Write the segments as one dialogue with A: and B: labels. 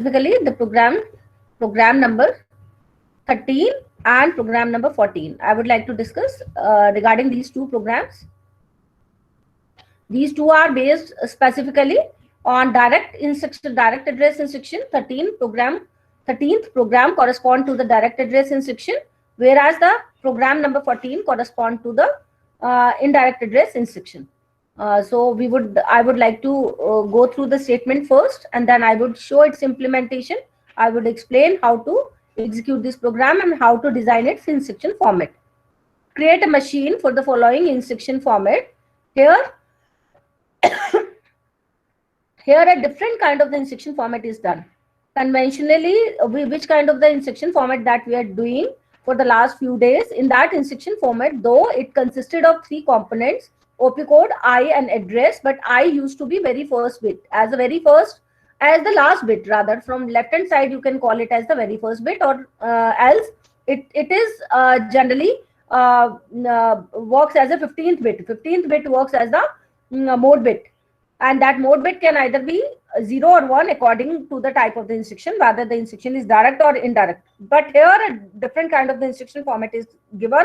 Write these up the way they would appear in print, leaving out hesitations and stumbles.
A: specifically the program number 13 and program number 14. I would like to discuss regarding these two programs. These two are based specifically on direct address instruction. 13th program correspond to the direct address instruction, whereas the program number 14 correspond to the indirect address instruction. So I would like to go through the statement first, and then I would show its implementation. I would explain how to execute this program and how to design its instruction format. Create a machine for the following instruction format. Here a different kind of the instruction format is done. Conventionally, which kind of the instruction format that we are doing for the last few days, in that instruction format, though it consisted of three components, opcode, I and address, but I used to be very first bit, as the last bit rather. From left hand side you can call it as the very first bit, or else it is generally works as a 15th bit. 15th bit works as the mode bit, and that mode bit can either be 0 or 1 according to the type of the instruction, whether the instruction is direct or indirect. But here a different kind of the instruction format is given.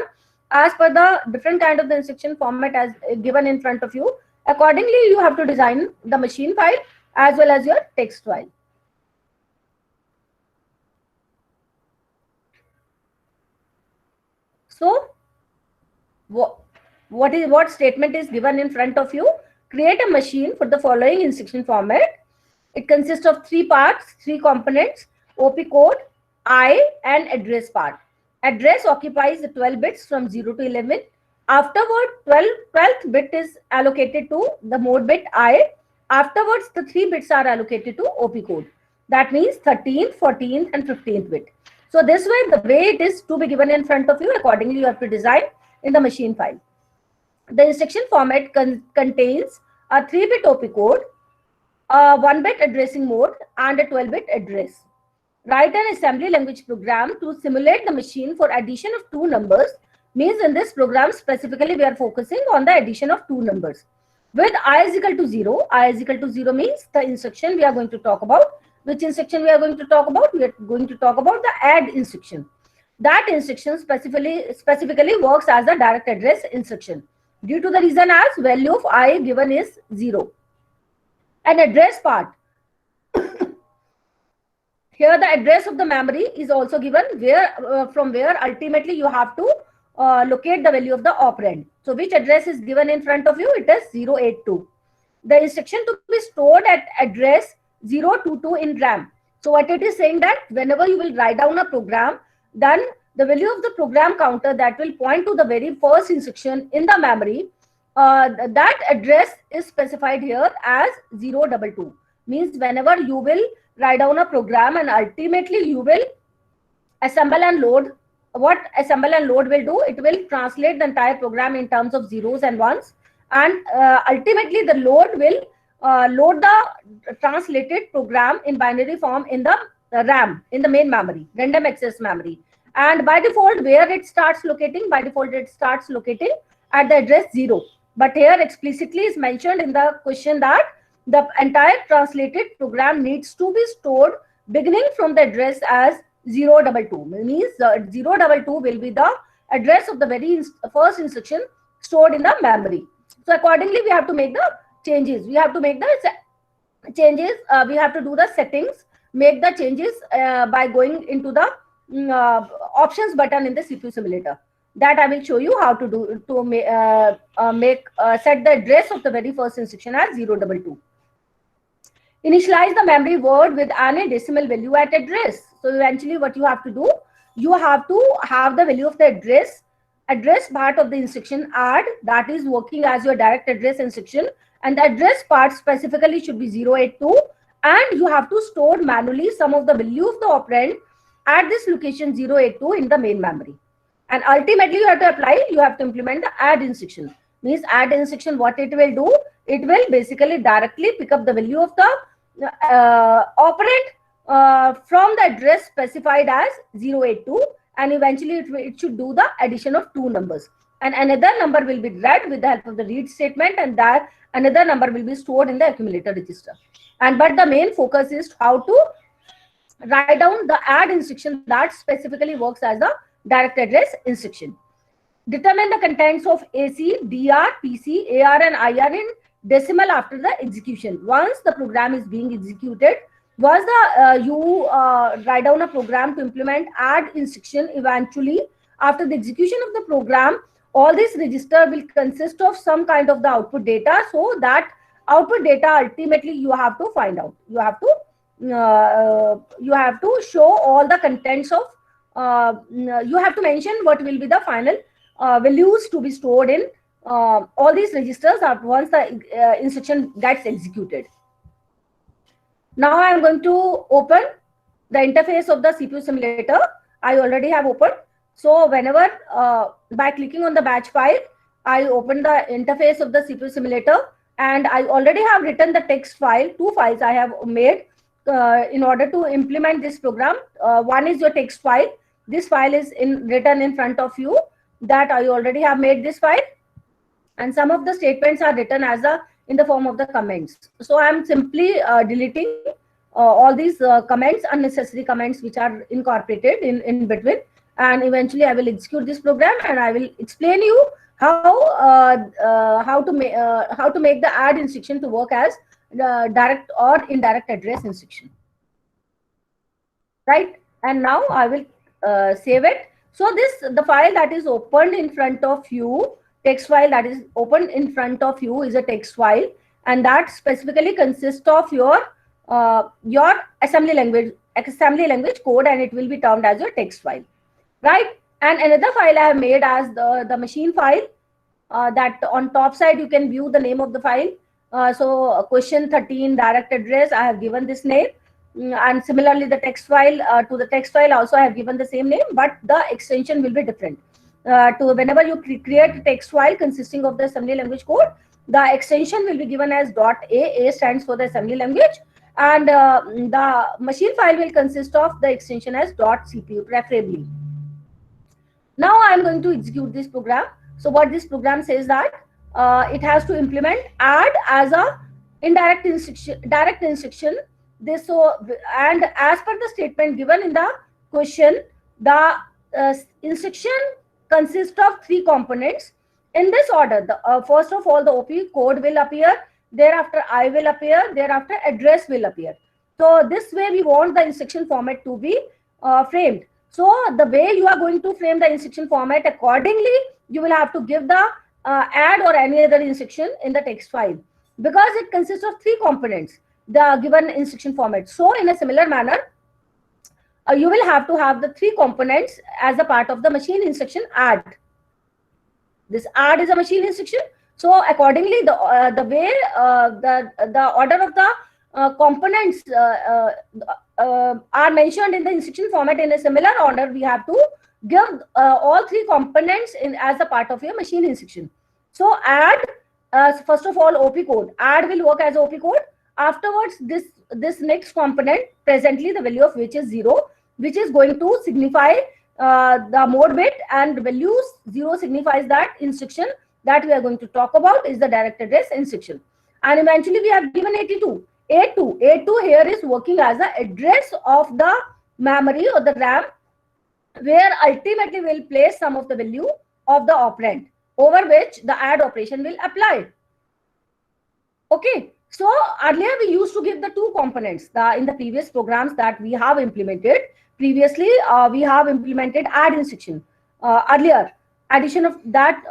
A: As per the different kind of the instruction format as given in front of you, accordingly you have to design the machine file as well as your text file. So what statement is given in front of you? Create a machine for the following instruction format. It consists of three parts, three components: opcode, I and address part. Address occupies the 12 bits from 0 to 11. Afterward, 12th bit is allocated to the mode bit I. Afterwards, the 3 bits are allocated to opcode. That means 13th, 14th and 15th bit. So this way, the way it is to be given in front of you, accordingly you have to design in the machine file. The instruction format contains a 3-bit opcode, a 1-bit addressing mode and a 12-bit address. Write an assembly language program to simulate the machine for addition of two numbers. Means in this program specifically we are focusing on the addition of two numbers. With I is equal to 0, I is equal to 0 means the instruction we are going to talk about. Which instruction we are going to talk about? We are going to talk about the add instruction. That instruction specifically works as a direct address instruction, due to the reason as value of I given is 0. An address part. Here the address of the memory is also given, where from where ultimately you have to locate the value of the operand. So which address is given in front of you? It is 082. The instruction to be stored at address 022 in RAM. So what it is saying, that whenever you will write down a program, then the value of the program counter that will point to the very first instruction in the memory, that address is specified here as 022. Means whenever you will write down a program and ultimately you will assemble and load, what assemble and load will do, it will translate the entire program in terms of zeros and ones, and ultimately the load will load the translated program in binary form in the RAM, in the main memory, random access memory. And by default, where it starts locating? By default, it starts locating at the address 0. But here explicitly is mentioned in the question that the entire translated program needs to be stored beginning from the address as 022. Means 022 will be the address of the very first instruction stored in the memory. So accordingly, we have to make the changes. We have to make the changes. We have to do the settings, make the changes by going into the options button in the CPU simulator. That I will show you how to do to set the address of the very first instruction as 022. Initialize the memory word with any decimal value at address. So eventually what you have to do, you have to have the value of the address part of the instruction add, that is working as your direct address instruction, and the address part specifically should be 082, and you have to store manually some of the value of the operand at this location 082 in the main memory. And ultimately you have to implement the add instruction. Means add instruction, what it will do, it will basically directly pick up the value of the operand from the address specified as 082, and eventually it should do the addition of two numbers, and another number will be read with the help of the read statement, and that another number will be stored in the accumulator register. But the main focus is how to write down the add instruction that specifically works as the direct address instruction. Determine the contents of AC, DR, PC, AR and IR in decimal after the execution. Once the program is being executed, once you write down a program to implement add instruction, eventually after the execution of the program, all this register will consist of some kind of the output data. So that output data ultimately you have to find out. You have to show all the contents of. You have to mention what will be the final values to be stored in all these registers once the instruction gets executed. Now I am going to open the interface of the CPU simulator. I already have opened. So whenever by clicking on the batch file, I open the interface of the CPU simulator, and I already have written the text file. Two files I have made in order to implement this program. One is your text file. This file is written in front of you. That I already have made this file, and some of the statements are written as in the form of the comments. So I am simply deleting all these comments, unnecessary comments which are incorporated in between, and eventually I will execute this program, and I will explain you how to make the add instruction to work as direct or indirect address instruction. Right, and now I will save it. So the file that is opened in front of you, text file that is opened in front of you is a text file, and that specifically consists of your assembly language code, and it will be termed as your text file, right? And another file I have made as the machine file, that on top side you can view the name of the file. So question 13 direct address, I have given this name. And similarly, the text file, to the text file also I have given the same name, but the extension will be different. Whenever you create a text file consisting of the assembly language code, the extension will be given as .a. A stands for the assembly language, and the machine file will consist of the extension as .cpu preferably. Now I am going to execute this program. So what this program says that it has to implement add as a direct instruction. This and as per the statement given in the question, the instruction consists of three components in this order. First of all, the OP code will appear, thereafter I will appear, thereafter address will appear. So this way we want the instruction format to be framed. So the way you are going to frame the instruction format, accordingly you will have to give the add or any other instruction in the text file, because it consists of three components, the given instruction format. So in a similar manner, you will have to have the three components as a part of the machine instruction add. This add is a machine instruction. So accordingly, the way the order of the components are mentioned in the instruction format in a similar order, we have to give all three components as a part of your machine instruction. So add, first of all, OP code. Add will work as OP code. Afterwards, this next component, presently the value of which is 0, which is going to signify the mode bit, and value 0 signifies that instruction that we are going to talk about is the direct address instruction. And eventually we have given 82. A2 here is working as the address of the memory or the RAM, where ultimately we'll place some of the value of the operand over which the add operation will apply. Okay. So earlier we used to give the two components in the previous programs that we have implemented. Previously, we have implemented add instruction. Earlier, addition of that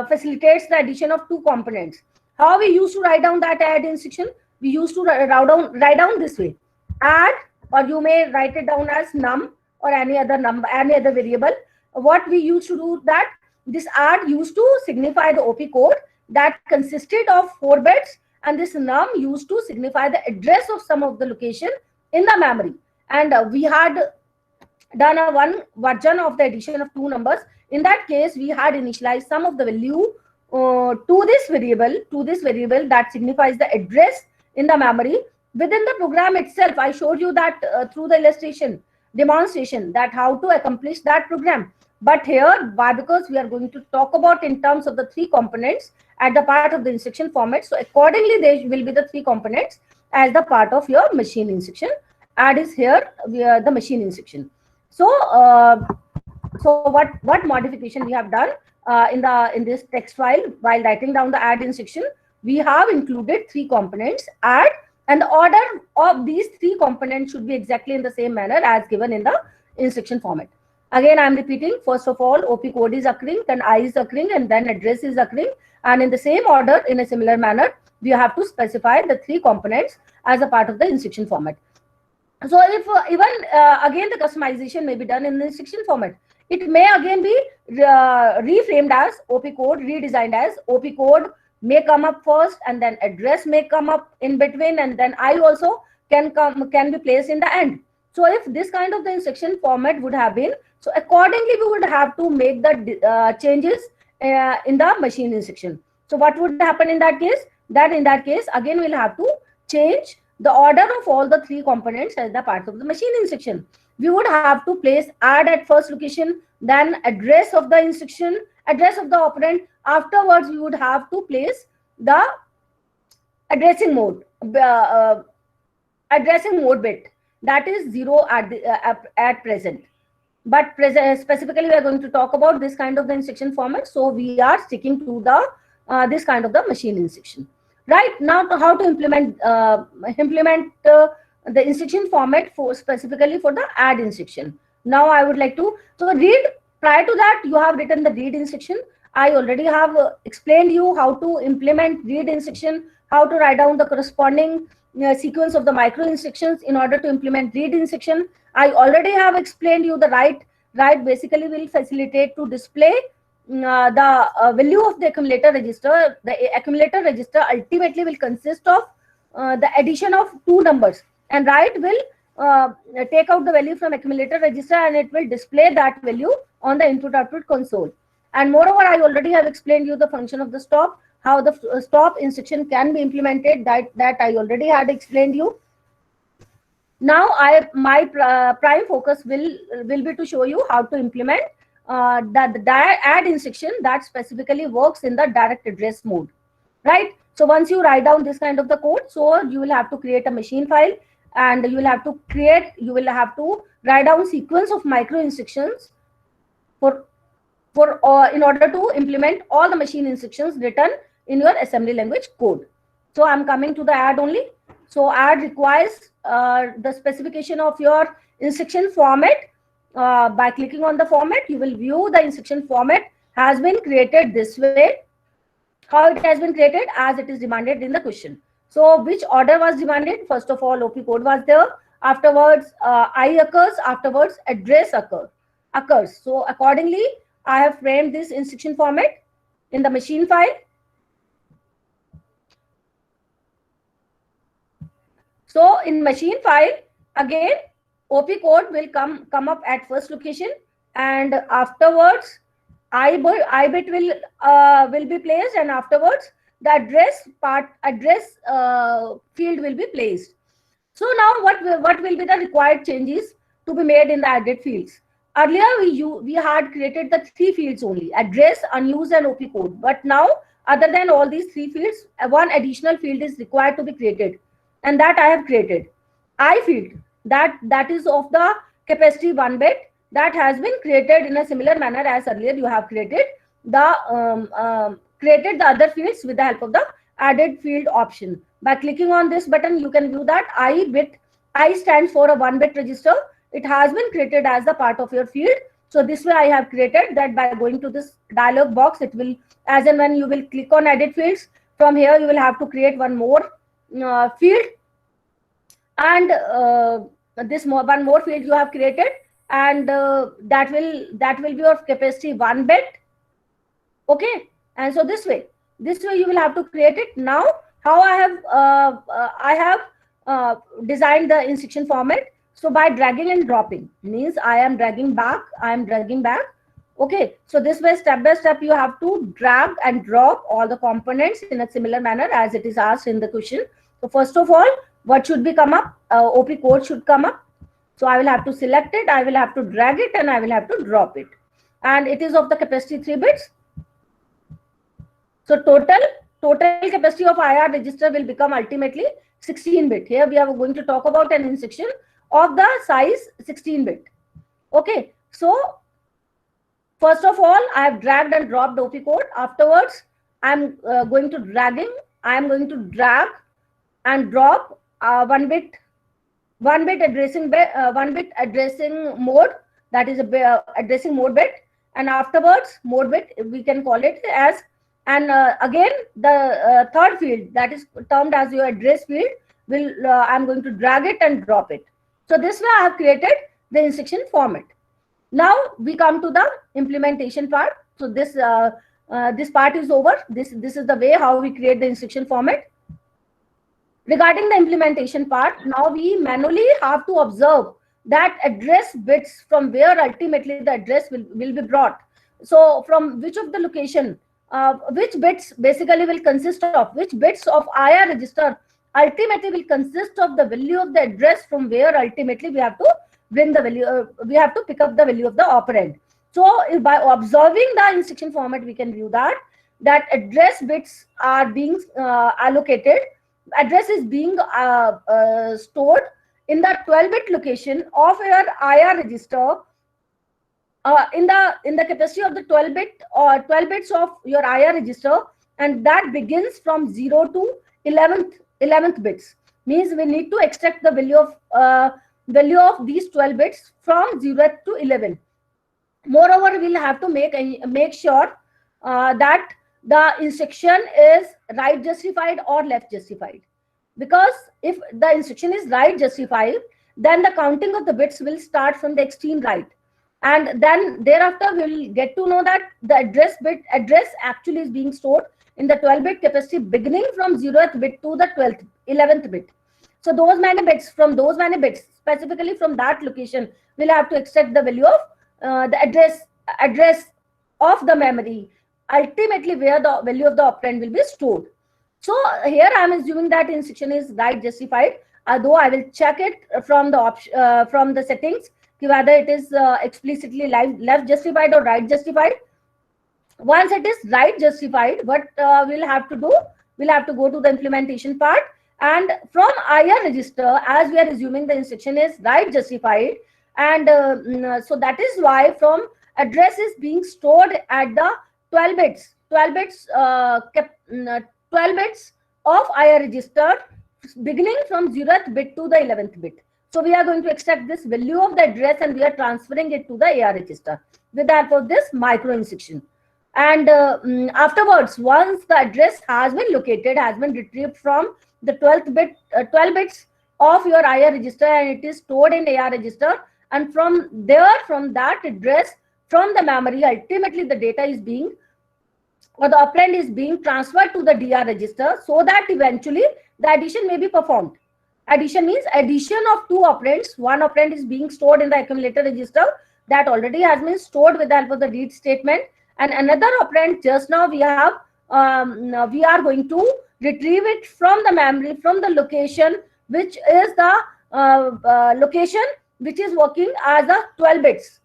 A: facilitates the addition of two components. How we used to write down that add instruction? We used to write down this way: add, or you may write it down as num or any other number, any other variable. What we used to do that this add used to signify the OP code that consisted of 4 bits. And this num used to signify the address of some of the location in the memory. And we had done one version of the addition of two numbers. In that case, we had initialized some of the value to this variable that signifies the address in the memory. Within the program itself, I showed you that through the illustration demonstration that how to accomplish that program. But here, why? Because we are going to talk about in terms of the three components at the part of the instruction format. So accordingly, there will be the three components as the part of your machine instruction. add is here via the machine instruction. So so what modification we have done in this text file while writing down the add instruction? We have included three components, add, and the order of these three components should be exactly in the same manner as given in the instruction format. Again, I am repeating, first of all, OP code is occurring, then I is occurring, and then address is occurring. And in the same order, in a similar manner, we have to specify the three components as a part of the instruction format. So if again the customization may be done in the instruction format, it may again be reframed as OP code, redesigned as OP code may come up first, and then address may come up in between, and then I also can be placed in the end. So if this kind of the instruction format would have been, so accordingly we would have to make the changes in the machine instruction. So what would happen in that case? That in that case again we'll have to change the order of all the three components as the part of the machine instruction. We would have to place add at first location, then address of the instruction, address of the operand. Afterwards, we would have to place the addressing mode, bit, that is 0 at present. But specifically, we are going to talk about this kind of the instruction format. So we are sticking to the this kind of the machine instruction. Right now, how to implement the instruction format for specifically for the add instruction. Now I would like to read. Prior to that, you have written the read instruction. I already have explained you how to implement read instruction, how to write down the corresponding sequence of the micro instructions in order to implement read instruction. I already have explained you the write. Write basically will facilitate to display the value of the accumulator register. The accumulator register ultimately will consist of the addition of two numbers, and write will take out the value from accumulator register and it will display that value on the input output console. And moreover, I already have explained you the function of the stop, how the stop instruction can be implemented. That I already had explained you. Now my prime focus will be to show you how to implement the add instruction that specifically works in the direct address mode, right? So once you write down this kind of the code, so you will have to create a machine file, and you will have to write down sequence of micro instructions for in order to implement all the machine instructions written in your assembly language code. So I'm coming to the add only. So add requires the specification of your instruction format. By clicking on the format, you will view the instruction format has been created this way. How it has been created? As it is demanded in the question. So which order was demanded? First of all, OP code was there. Afterwards, I occurs. Afterwards, address occurs. So accordingly, I have framed this instruction format in the machine file. So in machine file, again, OP code will come up at first location, and afterwards I bit will be placed, and afterwards the address field will be placed. So now what will be the required changes to be made in the added fields? Earlier we had created the three fields only: address, unused, and OP code. But now, other than all these three fields, one additional field is required to be created, and that I have created. I field that is of the capacity 1 bit, that has been created in a similar manner as earlier you have created the other fields with the help of the added field option. By clicking on this button, you can view that I stands for a 1 bit register. It has been created as a part of your field. So this way I have created that. By going to this dialog box, it will, as and when you will click on edit fields, from here you will have to create one more field, and one more field you have created, and that will be your capacity 1 bit. Okay, and so this way you will have to create it. Now how I have designed the instruction format. So by dragging and dropping, means I am dragging back. Okay, so this way, step by step, you have to drag and drop all the components in a similar manner as it is asked in the question. So first of all, what should be come up? OP code should come up. So I will have to select it, I will have to drag it, and I will have to drop it. And it is of the capacity 3 bits. So total capacity of IR register will become ultimately 16 bit. Here we are going to talk about an instruction of the size 16 bit. Okay, so first of all, I have dragged and dropped OP code. Afterwards, I'm going to dragging. I am going to drag and drop one bit addressing mode, that is a addressing mode bit, and afterwards mode bit we can call it as, and again the third field that is termed as your address field will I'm going to drag it and drop it. So this way I have created the instruction format. Now we come to the implementation part. So this this part is over. This is the way how we create the instruction format. Regarding the implementation part, now we manually have to observe that address bits from where ultimately the address will be brought. So from which of the location, which bits basically will consist of, which bits of IR register ultimately will consist of the value of the address from where ultimately we have to bring the value, we have to pick up the value of the operand. So by observing the instruction format, we can view that address bits are being allocated. Address is being stored in the 12-bit location of your IR register, in the capacity of the 12-bit or 12 bits of your IR register, and that begins from 0 to 11th bits. Means we need to extract the value of these 12 bits from 0 to 11. Moreover, we'll have to make sure that the instruction is right justified or left justified, because if the instruction is right justified, then the counting of the bits will start from the extreme right, and then thereafter we'll get to know that the address actually is being stored in the 12-bit capacity beginning from 0th bit to the 11th bit. So those many bits, specifically from that location, we'll have to extract the value of the address of the memory, ultimately where the value of the operand will be stored. So here I am assuming that instruction is right justified, although I will check it from the settings whether it is explicitly left justified or right justified. Once it is right justified, what we'll have to do, we'll have to go to the implementation part, and from IR register, as we are assuming the instruction is right justified, and so that is why from address is being stored at the 12 bits of IR register beginning from 0th bit to the 11th bit. So we are going to extract this value of the address and we are transferring it to the AR register with the help of this micro instruction. And afterwards, once the address has been located, has been retrieved from the 12 bits of your IR register, and it is stored in AR register, and from there, from that address, from the memory, ultimately the data is being, or the operand is being transferred to the DR register, so that eventually the addition may be performed. Addition means addition of two operands. One operand is being stored in the accumulator register that already has been stored with the help of the read statement, and another operand just now we have we are going to retrieve it from the memory, from the location which is the location which is working as a 12 bits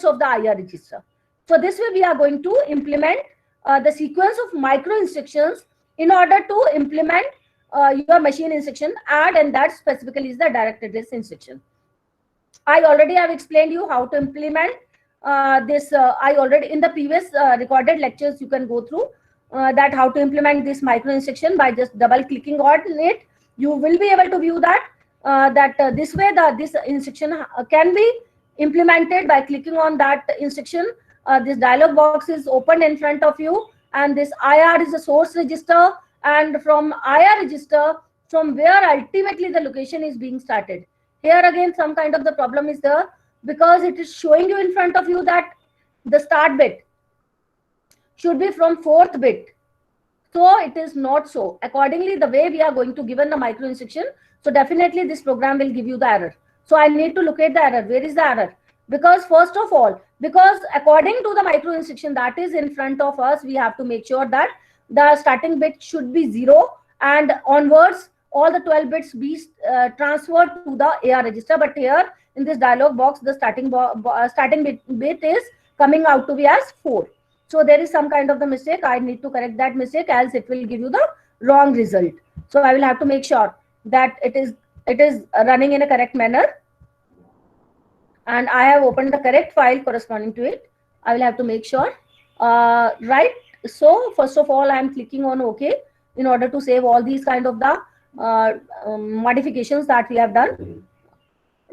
A: of the IR register. So this way we are going to implement the sequence of micro instructions in order to implement your machine instruction add, and that specifically is the direct address instruction. I already have explained you how to implement this. I already in the previous recorded lectures you can go through that how to implement this micro instruction by just double clicking on it. You will be able to view that this way this instruction can be implemented by clicking on that instruction. This dialog box is open in front of you, and this IR is a source register, and from IR register, from where ultimately the location is being started. Here again some kind of the problem is there, because it is showing you in front of you that the start bit should be from 4th bit. So it is not so. Accordingly, the way we are going to given the micro instruction, so definitely this program will give you the error. So I need to locate the error. Where is the error? Because first of all, because according to the micro instruction that is in front of us, we have to make sure that the starting bit should be 0, and onwards all the 12 bits be transferred to the AR register. But here in this dialog box, the starting bit is coming out to be as 4. So there is some kind of the mistake. I need to correct that mistake, else it will give you the wrong result. So I will have to make sure that it is running in a correct manner. and I have opened the correct file corresponding to it. I will have to make sure. Right. So first of all, I am clicking on OK in order to save all these kind of the modifications that we have done.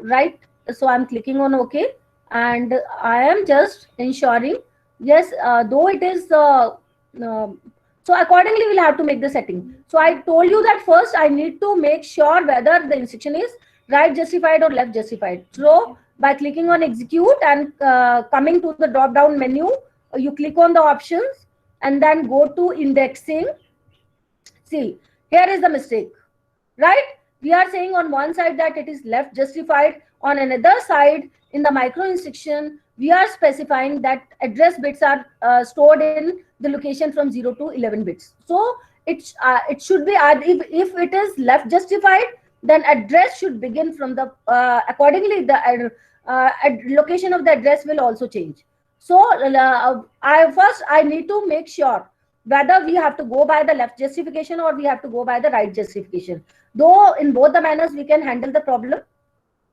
A: Right. So I'm clicking on OK, and I am just ensuring, yes, though it is so accordingly we'll have to make the setting. So I told you that first I need to make sure whether the instruction is right justified or left justified. So by clicking on execute and coming to the drop down menu, you click on the options and then go to indexing. See, here is the mistake, right? We are saying on one side that it is left justified, on another side in the micro instruction we are specifying that address bits are stored in the location from 0 to 11 bits. So it should be, if it is left justified, then address should begin from the accordingly the location of the address will also change. So I need to make sure whether we have to go by the left justification or we have to go by the right justification. Though in both the manners we can handle the problem.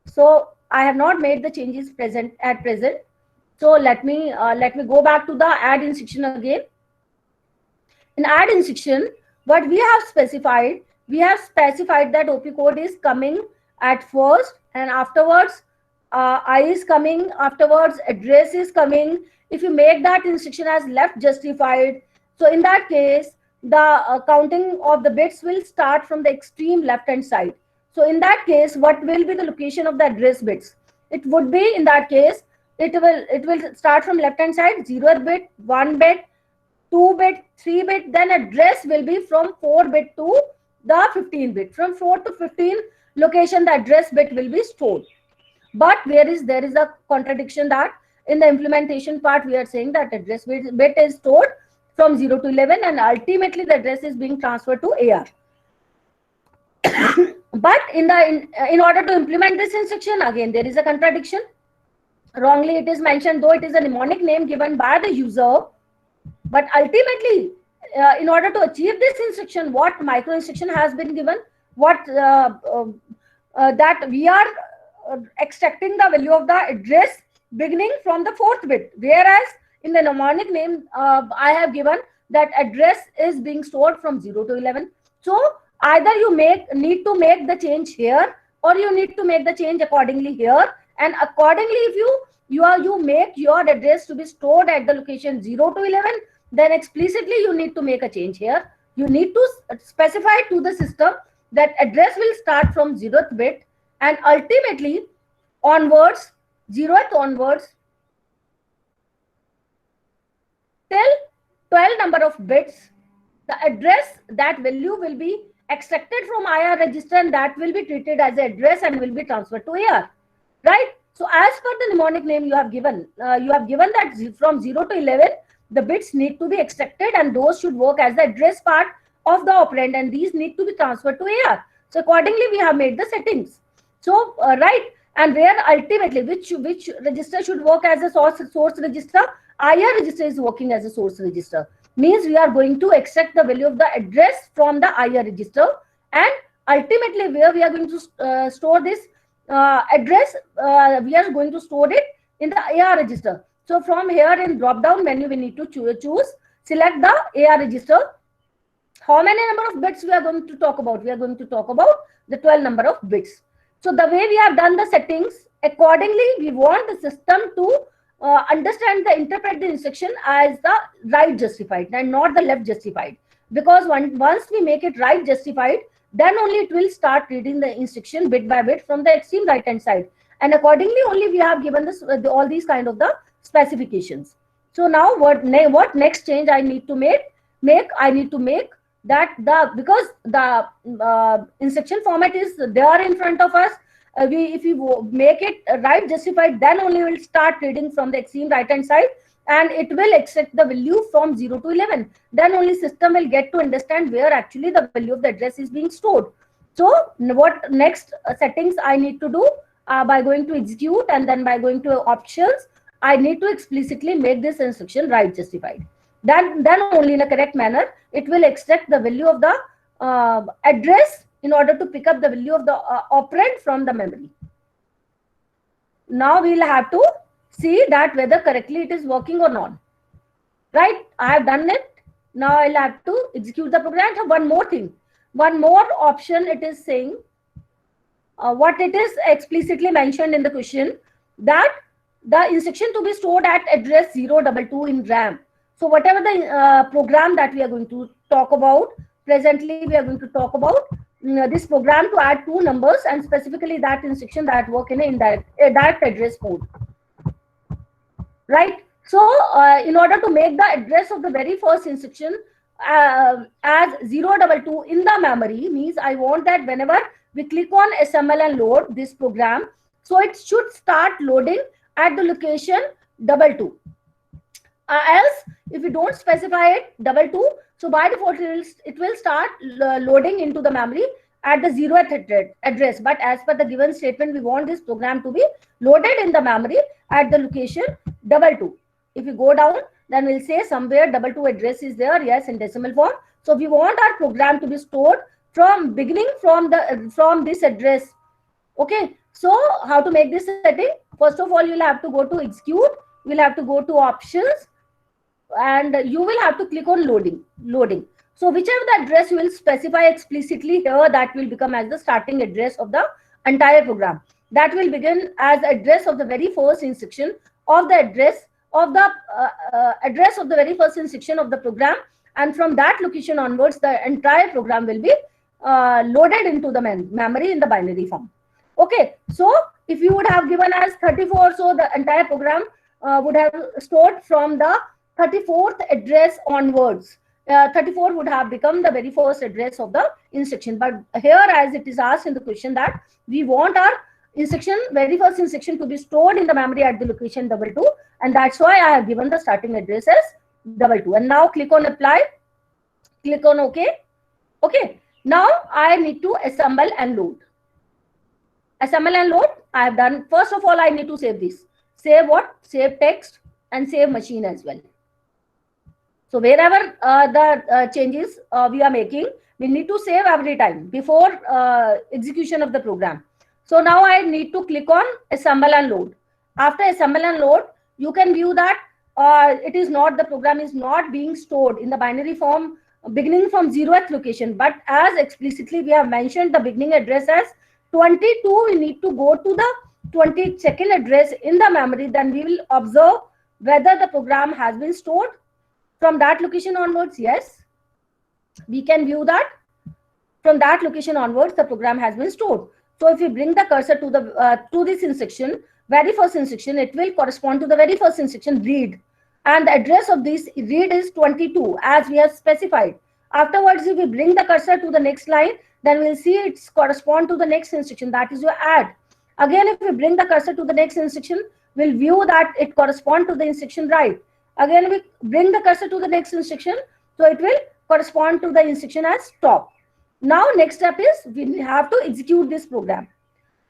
A: So I have not made the changes at present. So let me go back to the add instruction again. In add instruction, what we have specified that OP code is coming at first, and afterwards I is coming, afterwards address is coming. If you make that instruction as left justified, so in that case the counting of the bits will start from the extreme left hand side. So in that case, what will be the location of the address bits? It would be, in that case, it will start from left hand side, 0th bit, 1 bit, 2 bit, 3 bit, then address will be from 4 bit to the 15 bit. From 4 to 15 location the address bit will be stored. But there is a contradiction that in the implementation part we are saying that address bit is stored from 0 to 11 and ultimately the address is being transferred to AR. But in order to implement this instruction, again there is a contradiction. Wrongly it is mentioned, though it is a mnemonic name given by the user, but ultimately in order to achieve this instruction, what micro instruction has been given, what that we are extracting the value of the address beginning from the 4th bit, whereas in the mnemonic name I have given that address is being stored from 0 to 11. So either you need to make the change here, or you need to make the change accordingly here, and accordingly if you make your address to be stored at the location 0 to 11, then explicitly you need to make a change here. You need to specify to the system that address will start from 0th bit and ultimately onwards, 0th onwards till 12 number of bits, the address, that value will be extracted from IR register and that will be treated as an address and will be transferred to AR, right? So as per the mnemonic name you have given that from 0 to 11 the bits need to be extracted and those should work as the address part of the operand and these need to be transferred to AR. So accordingly we have made the settings. So right, and where ultimately which register should work as a source register, IR register is working as a source register. Means we are going to extract the value of the address from the IR register and ultimately where we are going to store this address, we are going to store it in the AR register. So from here in drop down menu we need to choose select the AR register. How many number of bits we are going to talk about? We are going to talk about the 12 number of bits. So the way we have done the settings, accordingly we want the system to understand interpret the instruction as the right justified and not the left justified, because once we make it right justified, then only it will start reading the instruction bit by bit from the extreme right hand side, and accordingly only we have given this all these kind of the specifications. So now what next change I need to make? I need to make that because the instruction format is there in front of us. If we make it right justified, then only we'll start reading from the extreme right hand side and it will extract the value from 0 to 11. Then only system will get to understand where actually the value of the address is being stored. So what next settings I need to do? By going to execute and then by going to options, I need to explicitly make this instruction right justified. Then only in a correct manner it will extract the value of the address in order to pick up the value of the operand from the memory. now we'll have to see that whether correctly it is working or not. Right? I have done it. Now I'll have to execute the program. So one more thing, one more option. It is saying what it is explicitly mentioned in the question, that the instruction to be stored at address 022 in RAM. So whatever the program that we are going to talk about, presently we are going to talk about this program to add two numbers, and specifically that instruction that work in a direct address mode. Right? So in order to make the address of the very first instruction as 022 in the memory, means I want that whenever we click on SML and load this program, so it should start loading at the location 22. Else, if you don't specify it 22, so by default it will start loading into the memory at the 0th address. But as per the given statement, we want this program to be loaded in the memory at the location 22. If you go down, then we'll say somewhere 22 address is there, yes, in decimal form. So we want our program to be stored from beginning from this address. Okay, so how to make this setting? First of all, you'll have to go to execute, you'll have to go to options, and you will have to click on loading. So whichever the address you will specify explicitly here, that will become as the starting address of the entire program. That will begin as the address of the very first instruction of the address of the very first instruction of the program, and from that location onwards the entire program will be loaded into the memory in the binary form. Okay, so if you would have given as 34, so the entire program would have stored from the 34th address onwards. 34 would have become the very first address of the instruction. But here, as it is asked in the question, that we want our very first instruction to be stored in the memory at the location 22, and that's why I have given the starting address as 22. And now click on apply, click on OK. Okay, now I need to assemble and load. Assemble and load, I have done. First of all, I need to save this. Save what? Save text and save machine as well. So wherever the changes we are making, we need to save every time before execution of the program. So now I need to click on assemble and load. After assemble and load, you can view that the program is not being stored in the binary form beginning from 0th location, but as explicitly we have mentioned the beginning address as 22, we need to go to the 22nd address in the memory. Then we will observe whether the program has been stored from that location onwards. Yes, we can view that from that location onwards the program has been stored. So if you bring the cursor to the to this instruction, very first instruction, it will correspond to the very first instruction read, and the address of this read is 22 as we have specified. Afterwards, if we bring the cursor to the next line, then we'll see it's correspond to the next instruction, that is your add. Again, if we bring the cursor to the next instruction, we'll view that it correspond to the instruction write. Again, we bring the cursor to the next instruction, so it will correspond to the instruction as stop. Now next step is we have to execute this program.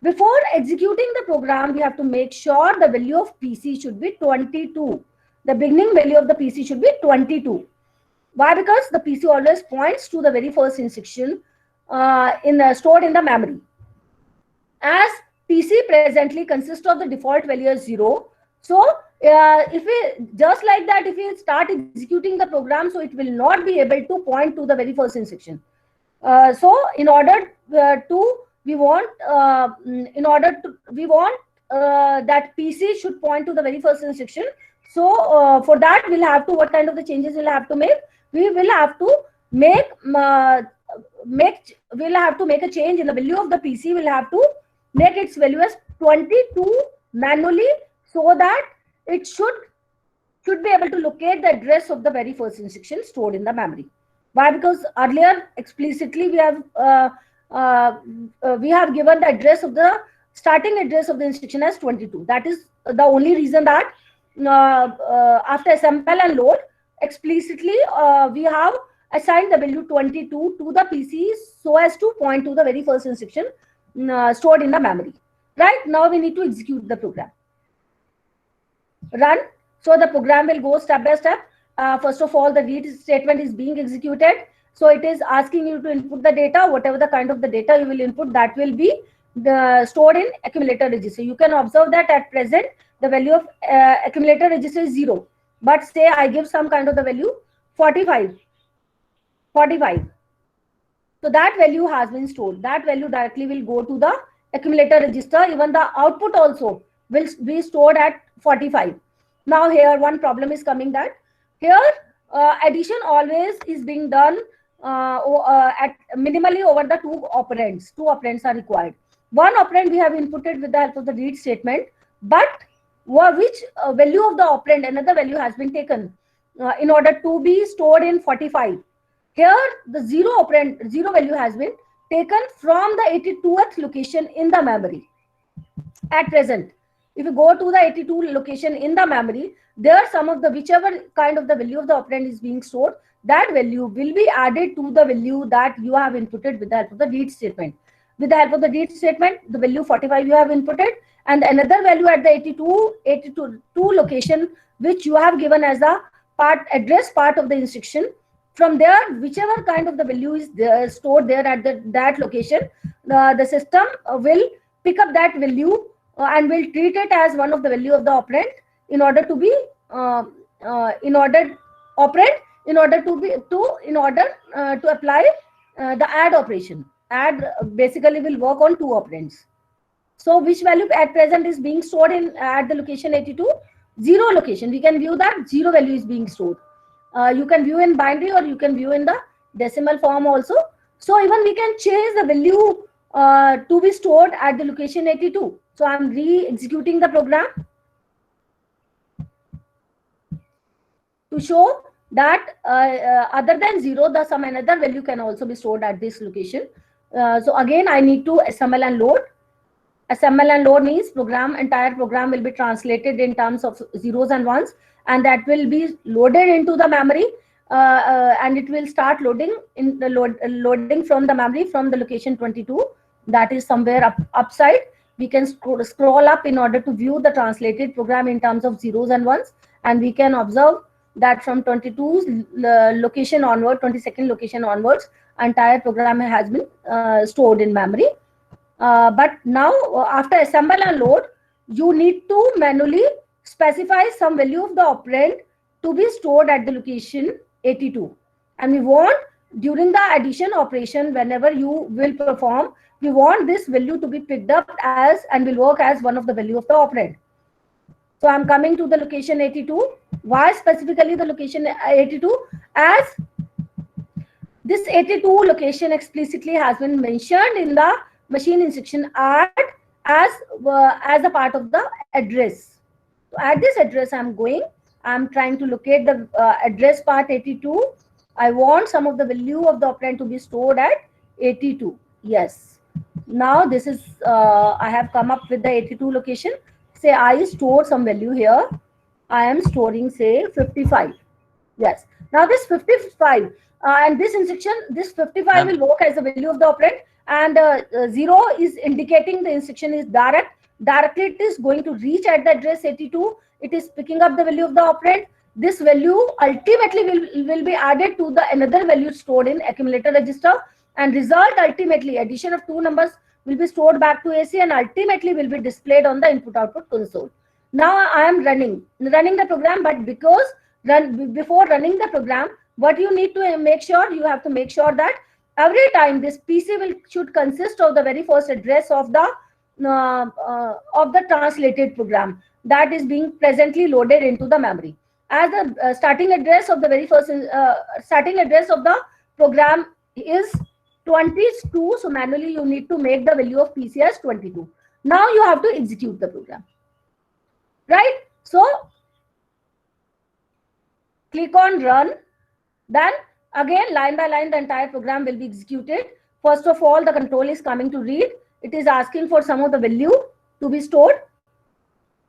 A: Before executing the program, we have to make sure the value of PC should be 22. The beginning value of the PC should be 22. Why? Because the PC always points to the very first instruction stored in the memory. As PC presently consists of the default value as 0, so if we just like that, if we start executing the program, so it will not be able to point to the very first instruction. So in order we want that PC should point to the very first instruction. So for that, we'll have to, what kind of the changes we'll have to make? We will have to make a change in the value of the PC. We'll have to make its value as 22 manually, so that it should be able to locate the address of the very first instruction stored in the memory. Why? Because earlier explicitly we have given the address of the starting address of the instruction as 22. That is the only reason that after assemble and load, explicitly we have assigned the value 22 to the PC so as to point to the very first instruction stored in the memory. Right? Now we need to execute the program. Run. So the program will go step by step. First of all, the read statement is being executed. So it is asking you to input the data, whatever the kind of the data you will input, that will be stored in accumulator register. You can observe that at present the value of accumulator register is 0, but say I give some kind of the value 45. So that value has been stored. That value directly will go to the accumulator register. Even the output also will be stored at 45. Now here one problem is coming, that here addition always is being done at minimally over the two operands. Two operands are required. One operand we have inputted with the help of the read statement, but which value of the operand, another value has been taken in order to be stored in 45. Here the zero value has been taken from the 82th location in the memory. At present, if you go to the 82 location in the memory, there some of the whichever kind of the value of the operand is being stored, that value will be added to the value that you have inputted with the help of the read statement. With the help of the read statement, the value 45 you have inputted, and another value at the 82 location which you have given as the address part of the instruction. From there, whichever kind of the value is there, stored there at that location, the system will pick up that value and will treat it as one of the value of the operand in order to be to apply the add operation. Add basically will work on two operands. So which value at present is being stored in at the location 82? 0 location. We can view that 0 value is being stored. You can view in binary or you can view in the decimal form also. So even we can change the value to be stored at the location 82. So I'm re-executing the program to show that other than 0, some another value can also be stored at this location. So again, I need to assemble and load. Assemble and load means entire program will be translated in terms of zeros and ones, and that will be loaded into the memory, and it will start loading in the loading from the memory from the location 22. That is somewhere upside. We can scroll up in order to view the translated program in terms of zeros and ones, and we can observe that from 22's location onward, 22nd location onwards, entire program has been stored in memory. But now after assemble and load, you need to manually specify some value of the operand to be stored at the location 82. And we want during the addition operation, whenever you will perform, we want this value to be picked up as and will work as one of the value of the operand. So I'm coming to the location 82. Why specifically the location 82? As this 82 location explicitly has been mentioned in the machine instruction add as a part of the address. So at this address I'm trying to locate the address part 82. I want some of the value of the operand to be stored at 82. Yes. Now this is I have come up with the 82 location. Say I store some value here. I am storing say 55. Yes. Now this 55 and this instruction, this 55 will work as the value of the operand, and 0 is indicating the instruction is direct. Directly it is going to reach at the address 82. It is picking up the value of the operand. This value ultimately will be added to the another value stored in accumulator register, and result ultimately addition of two numbers will be stored back to AC and ultimately will be displayed on the input output console. Now I am running the program, but because before running the program, what you need to make sure, you have to make sure that every time this PC should consist of the very first address of the translated program that is being presently loaded into the memory. As the starting address of the very first starting address of the program is 22, so manually you need to make the value of PC as 22. Now you have to execute the program, right? So click on run. Then again, line by line, the entire program will be executed. First of all, the control is coming to read. It is asking for some of the value to be stored.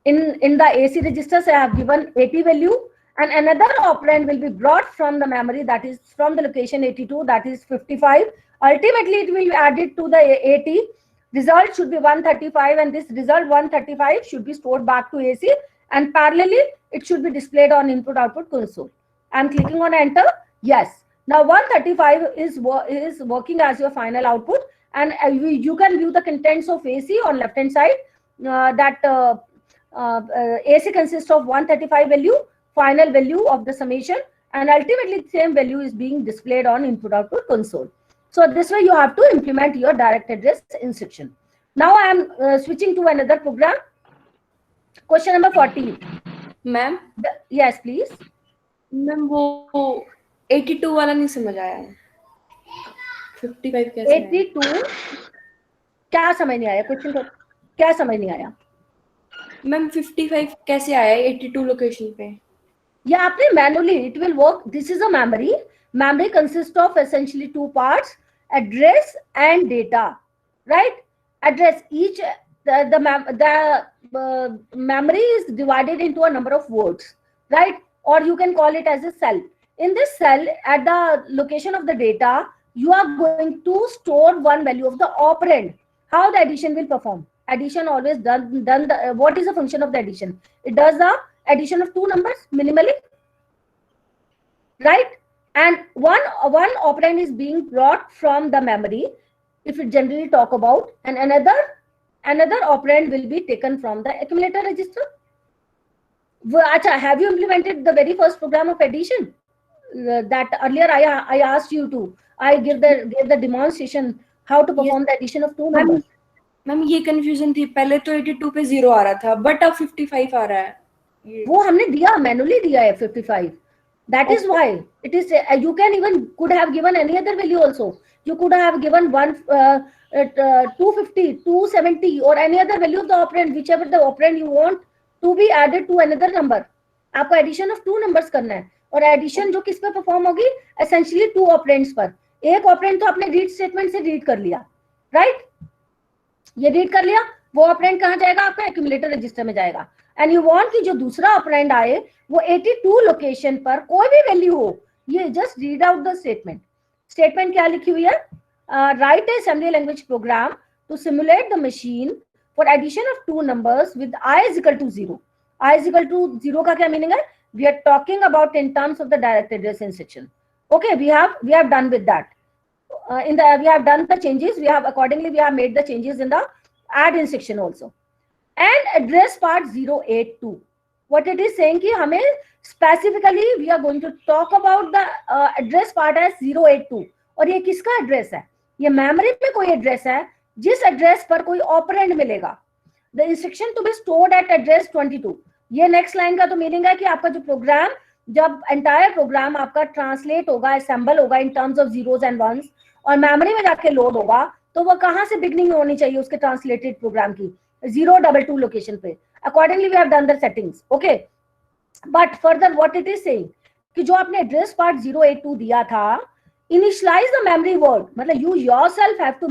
A: In the AC registers, I have given 80 value, and another operand will be brought from the memory, that is from the location 82, that is 55. Ultimately, it will be added to the 80. Result should be 135, and this result 135 should be stored back to AC, and parallelly, it should be displayed on input output console. I'm clicking on enter. Yes. Now 135 is working as your final output, and you can view the contents of AC on left hand side. AC consists of 135 value, final value of the summation, and ultimately the same value is being displayed on input output console. So this way you have to implement your direct address instruction. Now I am switching to another program. Question number 14.
B: Ma'am
A: Yes, please.
B: Ma'am वो 82 वाला नहीं समझ आया, 55 कैसे
A: 82 क्या समझ नहीं आया? क्वेश्चन को क्या समझ नहीं आया?
B: मैम 55 कैसे आया 82 लोकेशन पे?
A: ये आपने manually, it will work. This is a memory. Memory consists of essentially two parts: address and data, right? Address, each the memory is divided into a number of words, right? Or you can call it as a cell. In this cell, at the location of the data, you are going to store one value of the operand. How the addition will perform? Addition always done what is the function of the addition? It does the addition of two numbers minimally, right? And one operand is being brought from the memory, if it generally talk about, and another operand will be taken from the accumulator register. Acha, have you implemented the very first program of addition that earlier I asked you to? I gave the demonstration how to perform the addition of two numbers.
B: Ma'am ये confusion थी, पहले तो 82 पे 0 आ रहा था, but अब 55 आ रहा है.
A: वो हमने दिया, मैनुअली दिया है 55. That is why it is. You can even could have given any other value also. You could have given 250, 270, or any other value of the operand, whichever the operand you want to be added to another number. आपको addition of two numbers करना है, और addition जो किस पे perform होगी? Essentially two operands पर. एक operand तो आपने read statement से read कर लिया, right? ये read कर लिया, वो operand कहाँ जाएगा? आपका accumulator register में जाएगा. एंड यू वांट कि जो दूसरा ऑपरेंड आए वो 82 लोकेशन पर कोई भी वैल्यू हो, ये just read out the statement. Statement क्या लिखी हुई है? Write a assembly language program to simulate the machine for addition of two numbers with i is equal to 0. i is equal to 0 का क्या मीनिंग है? We are talking about in terms of the direct address instruction. Okay, we have done with that. We have done the changes. We have made the changes in the add instruction also. And address part 082, what it is saying कि हमें specifically we are going to talk about the address part as 082. और ये किसका address है? ये memory में कोई address है जिस एड्रेस पर कोई ऑपरेंड मिलेगा. The instruction to be stored at address 22. ये नेक्स्ट लाइन का तो मीनिंग है कि आपका जो प्रोग्राम, जब एंटायर प्रोग्राम आपका ट्रांसलेट होगा, असेंबल होगा in terms of zeros and ones, और मेमोरी में जाके लोड होगा, तो वो कहाँ से बिगनिंग होनी चाहिए उसके ट्रांसलेटेड प्रोग्राम की? 022 लोकेशन पे. Accordingly we have done the settings. Okay, but further what it is saying कि जो आपने एड्रेस पार्ट 082 दिया था, इनिशियलाइज द मेमोरी वर्ड, मतलब you yourself have to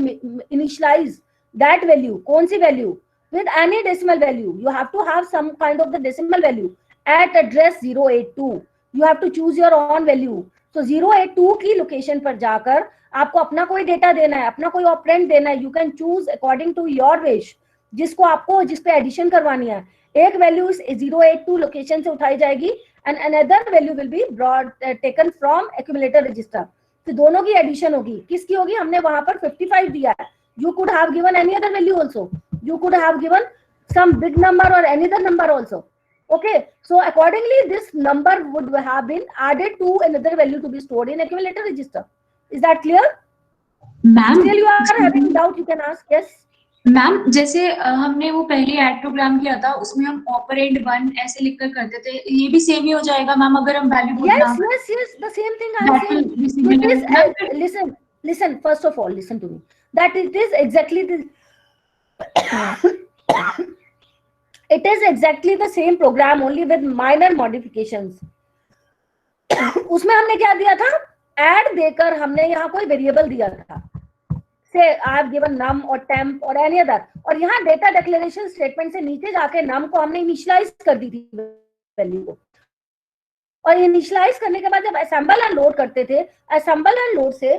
A: initialise that value. कौन सी value? With any decimal value. You have to have some kind of the decimal value at address 082. You have to choose your own value. तो 082 की location पर जाकर आपको अपना कोई data देना है, अपना कोई ऑपरेंड देना है. You can choose according to your wish, जिसको आपको, जिस पे एडिशन करवानी है. एक वैल्यू 082 लोकेशन से उठाई जाएगी and another value will be brought taken from accumulator register. तो दोनों की एडिशन होगी. किसकी होगी? हमने वहां पर 55 दिया है. You could have given any other value also. You could have given some big number और any other number also. Okay, so accordingly this number would have been added to another value to be stored in accumulator register. Is that clear?
C: Ma'am,
A: still you are having doubt, you can ask. Yes
C: ma'am, जैसे हमने वो पहले add programme किया था, उसमें हम operand 1 ऐसे लिखकर करते थे, ये भी सेम ही हो जाएगा मैम अगर हम वैल्यू पुट ना?
A: yes, the same thing I am saying. It is, listen, first of all listen to me, that it is exactly the it is exactly the same program only with minor modifications. उसमें हमने क्या दिया था? Add देकर हमने यहाँ कोई variable दिया था, से आई हैव गिवन नम और टेम्प और एनी अदर, और यहाँ डेटा डिक्लेरेशन स्टेटमेंट से नीचे जाके नम को हमने इनिशियलाइज कर दी थी वैल्यू को. और इनिशियलाइज करने के बाद जब असेंबल एंड लोड करते थे, असेंबल एंड लोड से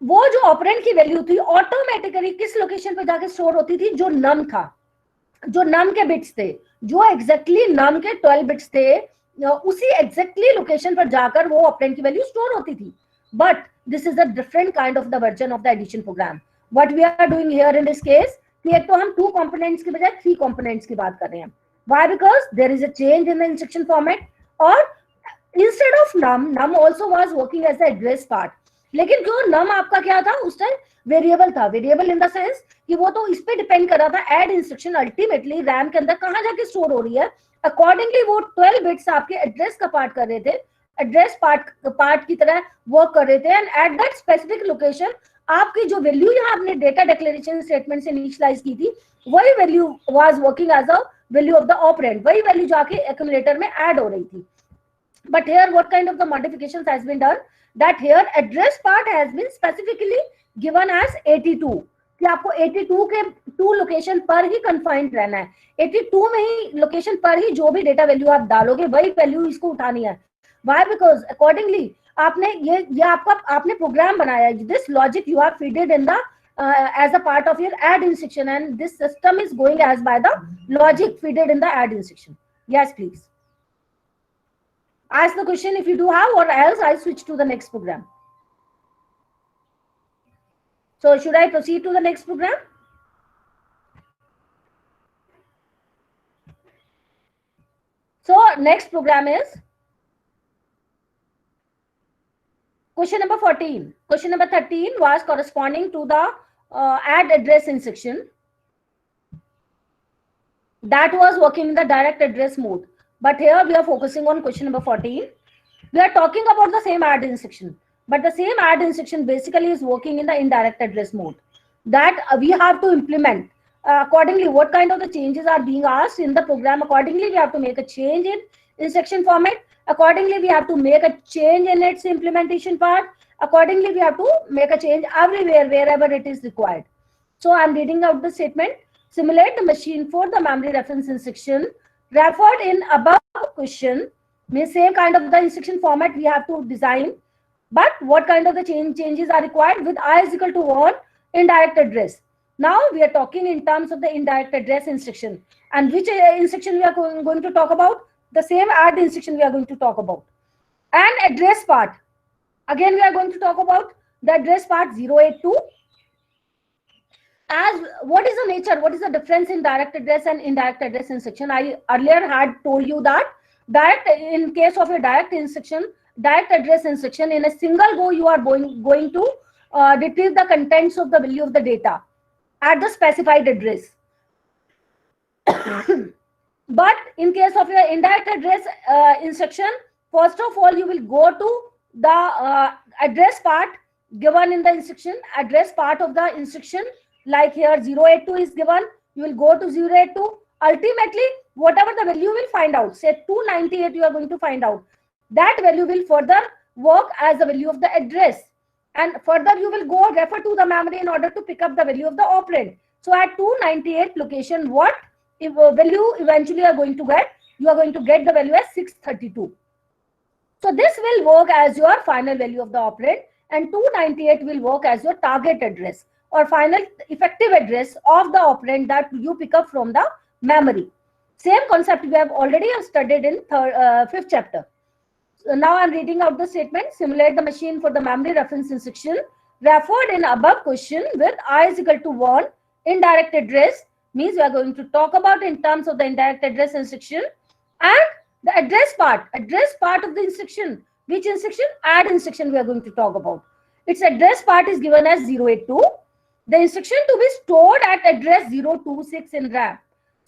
A: वो जो ऑपरेंड की वैल्यू थी ऑटोमेटिकली किस लोकेशन पे जाके स्टोर होती थी? जो नम था, जो नम के बिट्स थे, जो एग्जैक्टली नम के 12 बिट्स थे, उसी एग्जैक्टली लोकेशन पर जाकर वो ऑपरेंड की वैल्यू स्टोर होती थी. but this is a different kind of the version of the addition program. What we are doing here in this case, कि एक तो हम 2 components की बजाय 3 components की बात कर रहे हैं. Why? Because there is a change in the instruction format, or instead of num also was working as the address part. लेकिन क्यों num आपका क्या था उस टाइम? वेरिएबल था. वेरिएबल इन द सेंस कि वो तो इस पे डिपेंड कर रहा था ऐड इंस्ट्रक्शन अल्टीमेटली रैम के अंदर कहां जाके स्टोर हो रही है. अकॉर्डिंगली वो 12 बिट्स आपके एड्रेस का पार्ट कर रहे थे, एड्रेस पार्ट की तरह वर्क कर रहे थे. And at that specific location आपकी जो वैल्यू यहाँ आपने डेटा डिक्लेरेशन स्टेटमेंट से इनिशियलाइज की थी, वही value was working as a value of the operand. वही वैल्यू जाके एक्यूमुलेटर में ऐड हो रही थी. But here what kind of the modifications has been done, that here address part has been specifically given as 82, कि आपको 82 के 2 location पर ही कन्फाइंड रहना है. 82 में ही लोकेशन पर ही जो भी डेटा वैल्यू आप डालोगे वही वैल्यू इसको उठानी है. Why? Because accordingly आपने ये आपका आपने प्रोग्राम बनाया है. This logic you have fed in the as a part of your add instruction, and this system is going as by the logic fed in the add instruction. Yes, please. Ask the question if you do have, or else I switch to the next program. So should I proceed to the next program? So next program is question number 14. Question number 13 was corresponding to the add address instruction that was working in the direct address mode. But here we are focusing on question number 14. We are talking about the same add instruction, but the same add instruction basically is working in the indirect address mode. That we have to implement accordingly. What kind of the changes are being asked in the program? Accordingly, we have to make a change in instruction format. Accordingly, we have to make a change in its implementation part. Accordingly, we have to make a change everywhere wherever it is required. So I am reading out the statement. Simulate the machine for the memory reference instruction referred in above question. Means same kind of the instruction format we have to design, but what kind of the changes are required with I is equal to 1 indirect address. Now we are talking in terms of the indirect address instruction, and which instruction we are going to talk about? The same add instruction we are going to talk about. And address part, again we are going to talk about the address part 082. As what is the nature, what is the difference in direct address and indirect address instruction? I earlier had told you that in case of a direct address instruction, in a single go you are going to retrieve the contents of the value of the data at the specified address. But in case of your indirect address instruction, first of all you will go to the address part given in the instruction, address part of the instruction. Like here 082 is given, you will go to 082. Ultimately, whatever the value you will find out, say 298 you are going to find out, that value will further work as the value of the address. And further you will go refer to the memory in order to pick up the value of the operand. So at 298 location, what value eventually you are going to get? You are going to get the value as 632. So this will work as your final value of the operand, and 298 will work as your target address or final effective address of the operand that you pick up from the memory. Same concept we have already studied in 5th chapter. So now I am reading out the statement. Simulate the machine for the memory reference instruction referred in above question with I is equal to 1 indirect address. Means we are going to talk about in terms of the indirect address instruction, and the address part of the instruction. Which instruction? Add instruction we are going to talk about. Its address part is given as 082. The instruction to be stored at address 026 in RAM.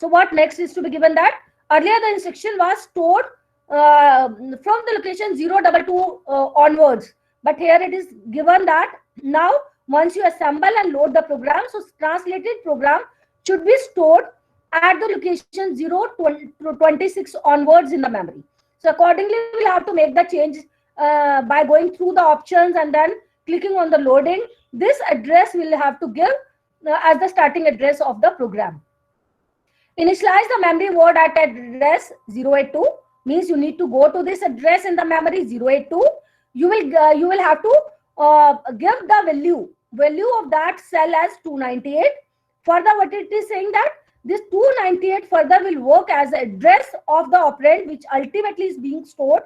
A: So what next is to be given? That earlier the instruction was stored from the location 022 onwards, but here it is given that now once you assemble and load the program, so translated program should be stored at the location 026 onwards in the memory. So accordingly we'll have to make the change by going through the options and then clicking on the loading. This address will have to give as the starting address of the program. Initialize the memory word at address 082. Means you need to go to this address in the memory 082. You will have to give the value of that cell as 298. Further, what it is saying that this 298 further will work as the address of the operand which ultimately is being stored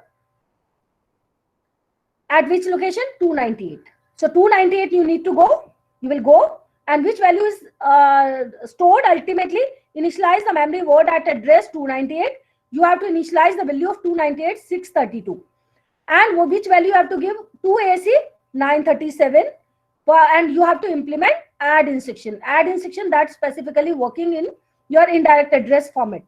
A: At which location? 298. So 298 you need to go. You will go, and which value is stored ultimately? Initialize the memory word at address 298. You have to initialize the value of 298 632, and which value you have to give? 2AC 937, and you have to implement add instruction. Add instruction that's specifically working in your indirect address format.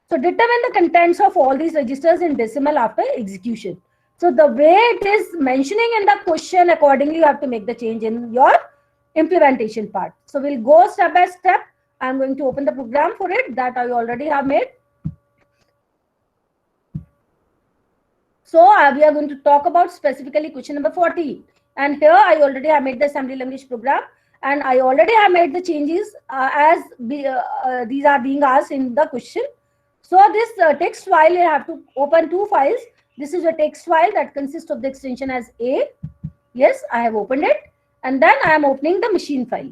A: So determine the contents of all these registers in decimal after execution. So the way it is mentioning in the question, accordingly you have to make the change in your implementation part. So we'll go step by step. I'm going to open the program for it that I already have made. So we are going to talk about specifically question number 40. And here I already have made the assembly language program, and I already have made the changes as these are being asked in the question. So this text file, you have to open two files. This is a text file that consists of the extension as A. Yes, I have opened it. And then I am opening the machine file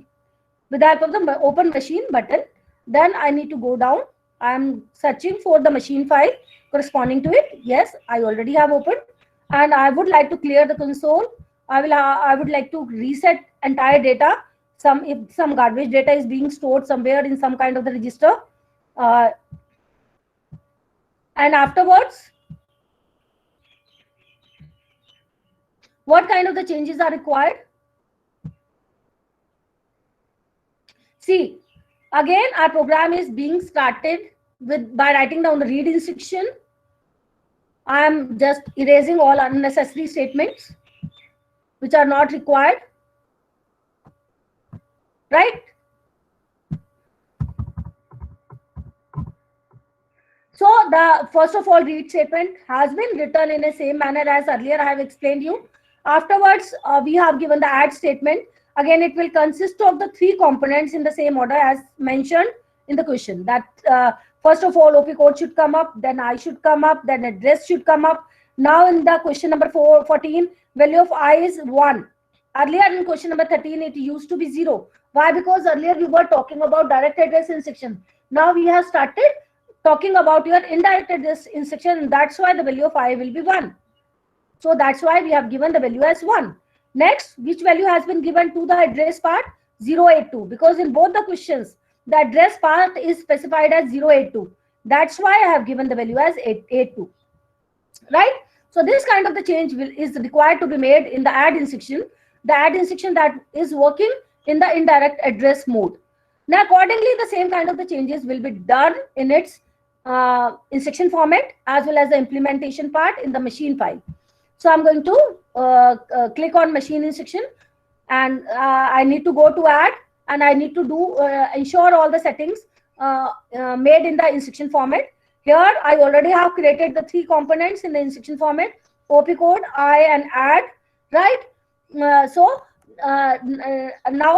A: with the help of the open machine button. Then I need to go down. I am searching for the machine file corresponding to it. Yes, I already have opened, and I would like to clear the console. I would like to reset entire data. If some garbage data is being stored somewhere in some kind of the register, and afterwards, what kind of the changes are required? See, again, our program is being started by writing down the read instruction. I am just erasing all unnecessary statements which are not required, right? So the first of all read statement has been written in the same manner as earlier I have explained you. Afterwards, we have given the add statement. Again, it will consist of the three components in the same order as mentioned in the question. That first of all, OP code should come up, then I should come up, then address should come up. Now in the question number 14, value of I is 1. Earlier in question number 13, it used to be 0. Why? Because earlier we were talking about direct address instruction. Now we have started talking about your indirect address instruction. That's why the value of I will be 1. So that's why we have given the value as 1. Next, which value has been given to the address part? 082. Because in both the questions, the address part is specified as 082. That's why I have given the value as 882. Right? So this kind of the change is required to be made in the add instruction. The add instruction that is working in the indirect address mode. Now, accordingly, the same kind of the changes will be done in its instruction format as well as the implementation part in the machine file. So I'm going to click on machine instruction, and I need to go to add, and I need to do ensure all the settings made in the instruction format. Here I already have created the three components in the instruction format: OP code, I, and add. Right? Now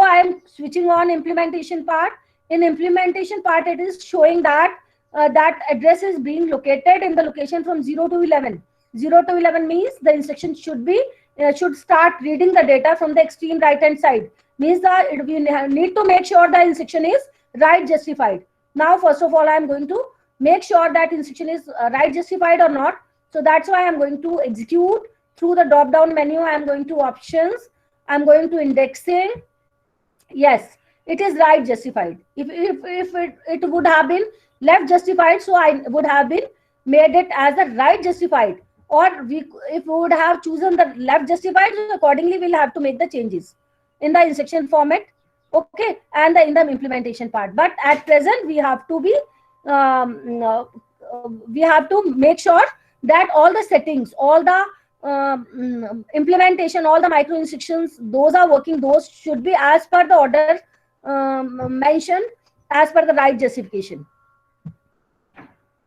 A: I am switching on implementation part. In implementation part, it is showing that that address is being located in the location from 0 to 11. 0 to 11 means the instruction should start reading the data from the extreme right hand side. Means that we need to make sure the instruction is write justified. Now, first of all, I am going to make sure that instruction is write justified or not. So that's why I'm going to execute through the drop down menu. I'm going to options. I'm going to indexing. Yes, it is write justified. If it would have been left justified, so I would have been made it as a right justified. Or if we would have chosen the left justified, accordingly we'll have to make the changes in the instruction format, okay, and in the implementation part. But at present we have to be we have to make sure that all the settings, all the implementation, all the micro instructions, those are working. Those should be as per the order mentioned, as per the right justification.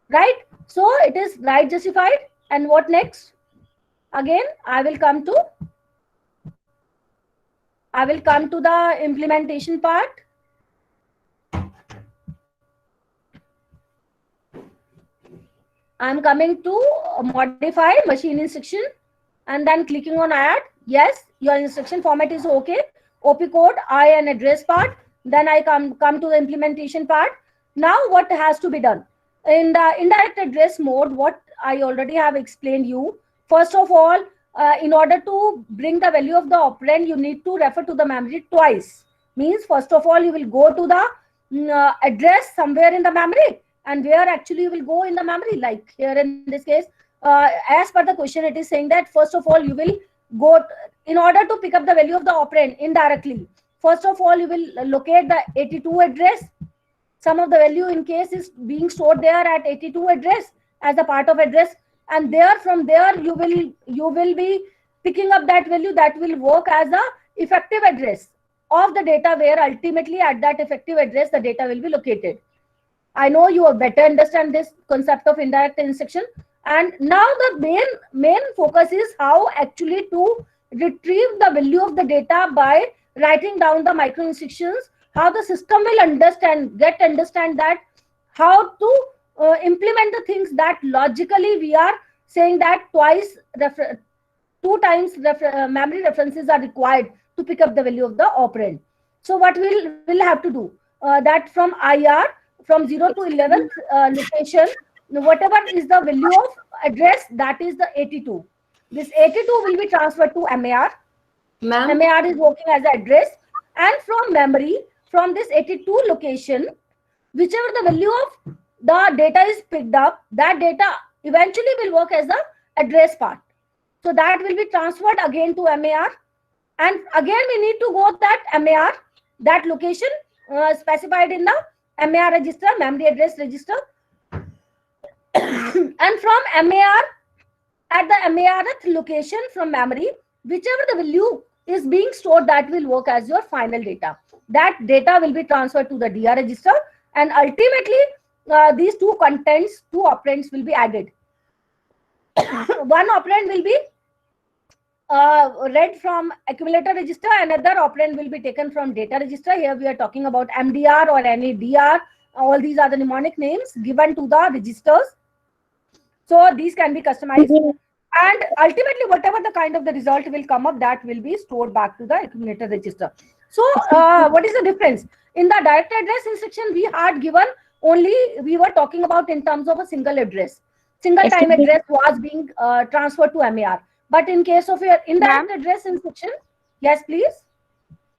A: Right? So it is right justified. And what next? Again, I will come to the implementation part. I'm coming to modify machine instruction and then clicking on add. Yes, your instruction format is okay. OP code, I, and address part. Then I come to the implementation part. Now what has to be done? In the indirect address mode, what I already have explained you. First of all, in order to bring the value of the operand, you need to refer to the memory twice. Means first of all, you will go to the address somewhere in the memory, and where actually you will go in the memory. Like here in this case, as per the question, it is saying that first of all you will go in order to pick up the value of the operand indirectly. First of all, you will locate the 82 address. Some of the value in case is being stored there at 82 address as a part of address, and there from there you will be picking up that value that will work as a effective address of the data, where ultimately at that effective address the data will be located. I know you better understand this concept of indirect instruction. And now the main focus is how actually to retrieve the value of the data by writing down the micro instructions, how the system will understand that how to implement the things that logically we are saying that two times memory references are required to pick up the value of the operand. So what we'll have to do, that from IR, from 0 to 11th location, whatever is the value of address, that is the 82. This 82 will be transferred to MAR.
B: Ma'am,
A: MAR is working as an address, and from memory, from this 82 location, whichever the value of the data is picked up, that data eventually will work as the address part. So that will be transferred again to MAR, and again we need to go that MAR, that location specified in the MAR register, memory address register, and from MAR, at the MARth location from memory, whichever the value is being stored, that will work as your final data. That data will be transferred to the DR register, and ultimately these two operands will be added. One operand will be read from accumulator register, another operand will be taken from data register. Here we are talking about MDR or any DR. All these are the mnemonic names given to the registers. So these can be customized, and ultimately whatever the kind of the result will come up, that will be stored back to the accumulator register. So what is the difference? In the direct address instruction, we had given only, we were talking about in terms of a single address. Single time address was being transferred to MAR. But in case of your indirect address instruction, yes, please.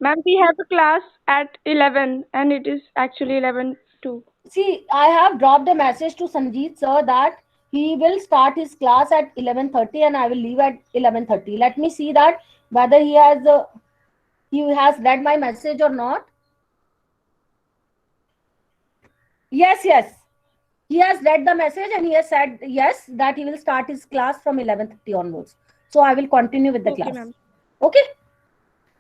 D: Ma'am, we have a class at 11 and it is actually 11 too.
A: See, I have dropped a message to Sanjeet sir that he will start his class at 11:30 and I will leave at 11:30. Let me see that whether he has read my message or not. Yes, he has read the message and he has said yes, that he will start his class from 11:30 onwards. So I will continue with the class. Okay.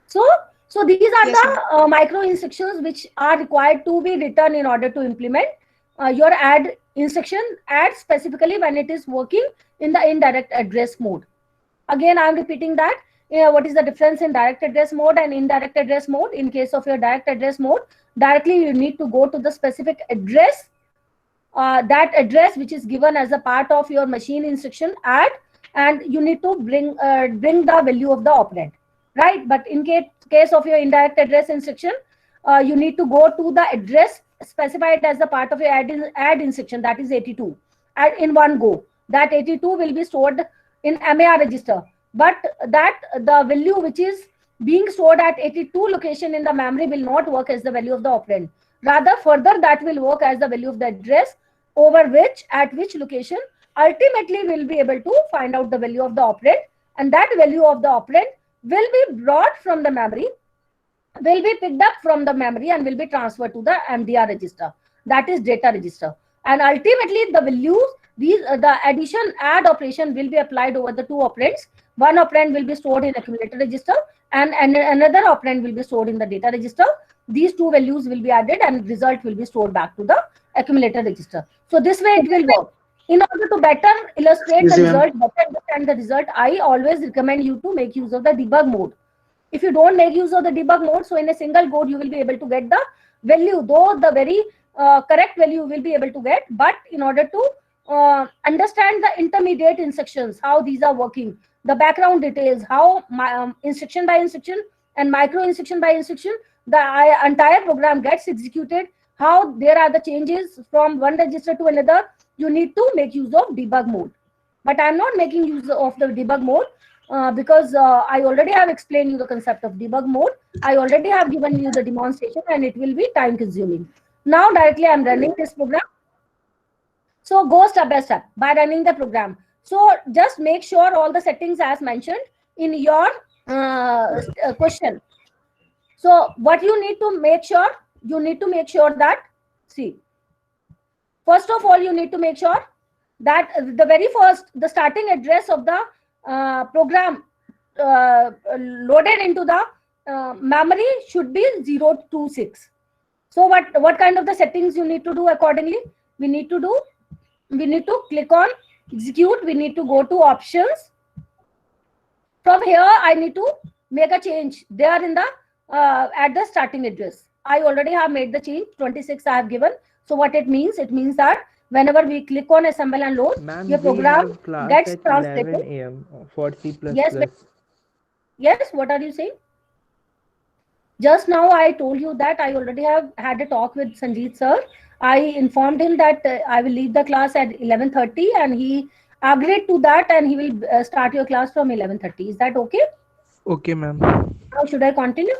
A: So these are the micro instructions which are required to be written in order to implement your add instruction, add specifically when it is working in the indirect address mode. Again, I am repeating that. What is the difference in direct address mode and indirect address mode? In case of your direct address mode, directly you need to go to the specific address, that address which is given as a part of your machine instruction add, and you need to bring the value of the operand, right? But in case of your indirect address instruction, you need to go to the address specified as the part of your add instruction, that is 82, and in one go. That 82 will be stored in MAR register, but that the value which is being stored at 82 location in the memory will not work as the value of the operand. Rather, further that will work as the value of the address over which, at which location ultimately we'll be able to find out the value of the operand, and that value of the operand will be brought from the memory, will be picked up from the memory and will be transferred to the MDR register, that is data register. And ultimately the values, the addition add operation will be applied over the two operands. One operand will be stored in accumulator register and another operand will be stored in the data register. These two values will be added and result will be stored back to the accumulator register. So this way it will work. In order to better illustrate the result, better understand the result, I always recommend you to make use of the debug mode. If you don't make use of the debug mode, so in a single code you will be able to get the value, though the very correct value will be able to get, but in order to understand the intermediate instructions, how these are working, the background details, how instruction by instruction and micro instruction by instruction, the entire program gets executed, how there are the changes from one register to another, you need to make use of debug mode. But I am not making use of the debug mode. because I already have explained you the concept of debug mode. I already have given you the demonstration, and it will be time consuming. Now directly I'm running this program. So go step by step by running the program. So just make sure all the settings as mentioned in your question. So what you need to make sure, that, see, first of all, you need to make sure that the starting address of the program loaded into the memory should be 026. So what kind of the settings you need to do accordingly? We need to click on execute. We need to go to options. From here, I need to make a change there in the at the starting address. I already have made the change. 26 I have given. So what it means that whenever we click on assemble and load, your program gets translated.
E: 11 a.m. for C++.
A: Yes, what are you saying? Just now I told you that I already have had a talk with Sanjeet sir. I informed him that I will leave the class at 11:30, and he agreed to that, and he will start your class from 11:30. Is that okay?
E: Okay, ma'am.
A: How should I continue?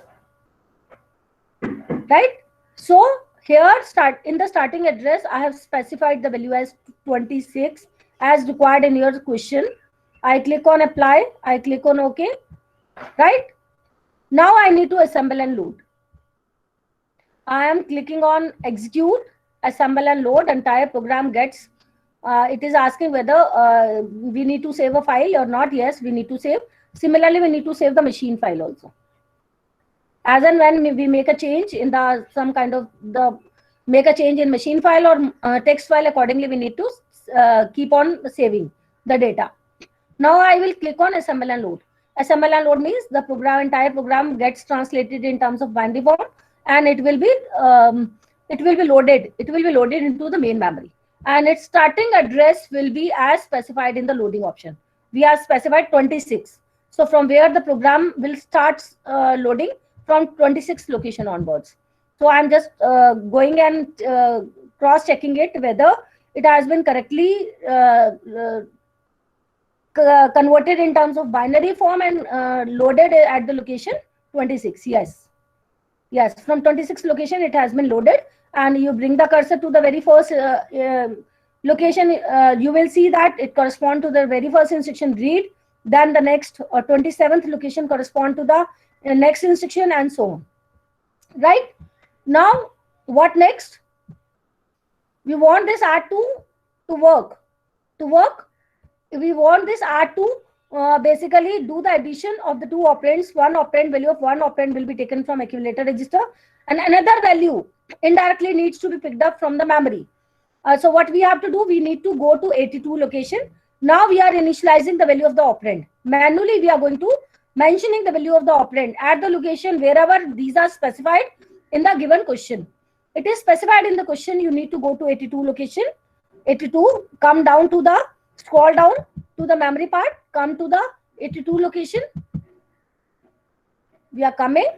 A: Right. So here, in the starting address, I have specified the value as 26 as required in your question. I click on apply. I click on OK. Right. Now I need to assemble and load. I am clicking on execute, assemble and load. Entire program gets. It is asking whether we need to save a file or not. Yes, we need to save. Similarly, we need to save the machine file also. As and when we make a change in make a change in machine file or text file, accordingly we need to keep on saving the data. Now I will click on assemble and load. Assemble and load means the entire program gets translated in terms of binary form, and it will be loaded. It will be loaded into the main memory, and its starting address will be as specified in the loading option. We have specified 26. So from where the program will start loading, from 26 location onwards. So I'm just going and cross checking it whether it has been correctly converted in terms of binary form and loaded at the location 26. Yes, from 26 location it has been loaded, and you bring the cursor to the very first location. You will see that it corresponds to the very first instruction read, then the next 27th location correspond to the next instruction, and so on. Right. Now what next? We want this add to work. We want this add to basically do the addition of the two operands. One operand, value of one operand will be taken from accumulator register, and another value indirectly needs to be picked up from the memory. So what we have to do, we need to go to 82 location. Now we are initializing the value of the operand. Manually we are going to mentioning the value of the operand at the location wherever these are specified in the given question. It is specified in the question. You need to go to 82 location. 82, come down to the, scroll down to the memory part, come to the 82 location. We are coming,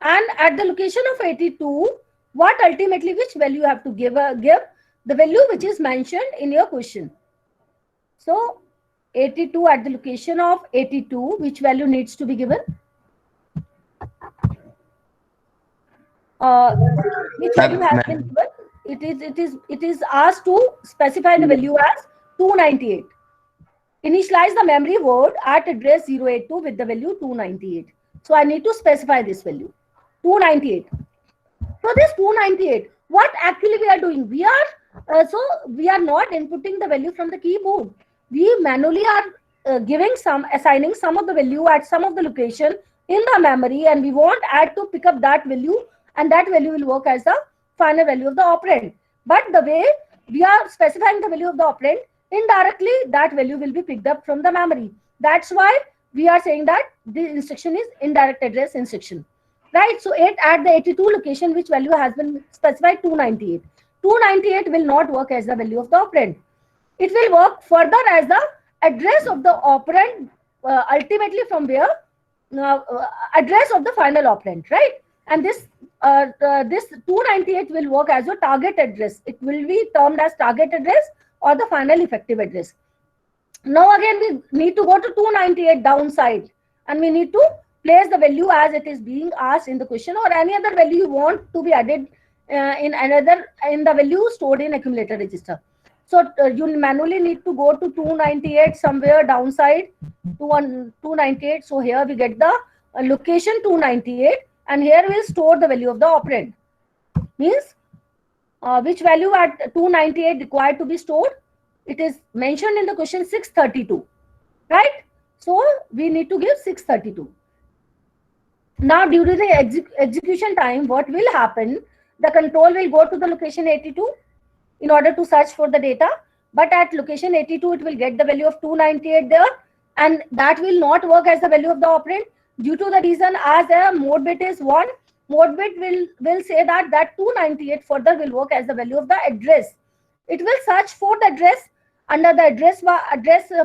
A: and at the location of 82, what ultimately which value you have to give the value which is mentioned in your question. So 82 at the location of 82, which value needs to be given? Which value has been given? It is asked to specify the value as 298. Initialize the memory word at address 082 with the value 298. So I need to specify this value 298. So this 298, what actually we are doing? We are not inputting the value from the keyboard. We manually are assigning some of the value at some of the location in the memory, and we want add to pick up that value, and that value will work as the final value of the operand. But the way we are specifying the value of the operand, indirectly that value will be picked up from the memory. That's why we are saying that the instruction is indirect address instruction. Right? So at the 82 location, which value has been specified? 298. 298 will not work as the value of the operand. It will work further as the address of the operand, ultimately from where address of the final operand, right? And this 298 will work as your target address. It will be termed as target address or the final effective address. Now again we need to go to 298 downside, and we need to place the value as it is being asked in the question, or any other value you want to be added in the value stored in accumulator register. So you manually need to go to 298 somewhere downside to 298. So here we get the location 298, and here we'll store the value of the operand. Means which value at 298 required to be stored? It is mentioned in the question 632, right? So we need to give 632. Now during the execution time, what will happen? The control will go to the location 82 in order to search for the data, but at location 82 it will get the value of 298 there, and that will not work as the value of the operand, due to the reason as a mode bit is 1. Mode bit will say that 298 further will work as the value of the address. It will search for the address under the address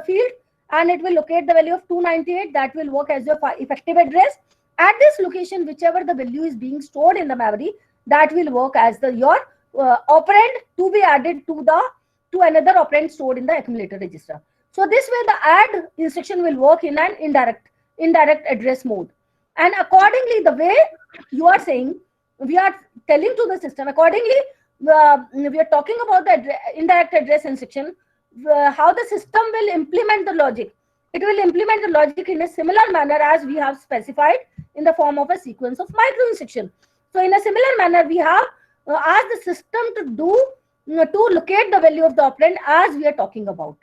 A: field, and it will locate the value of 298. That will work as your effective address. At this location, whichever the value is being stored in the memory, that will work as your operand to be added to another operand stored in the accumulator register. So this way the add instruction will work in an indirect address mode. And accordingly, the way you are saying, we are telling to the system, accordingly we are talking about the indirect address instruction, how the system will implement the logic. It will implement the logic in a similar manner as we have specified in the form of a sequence of micro instruction. So in a similar manner, we have asked the system to locate the value of the operand as we are talking about.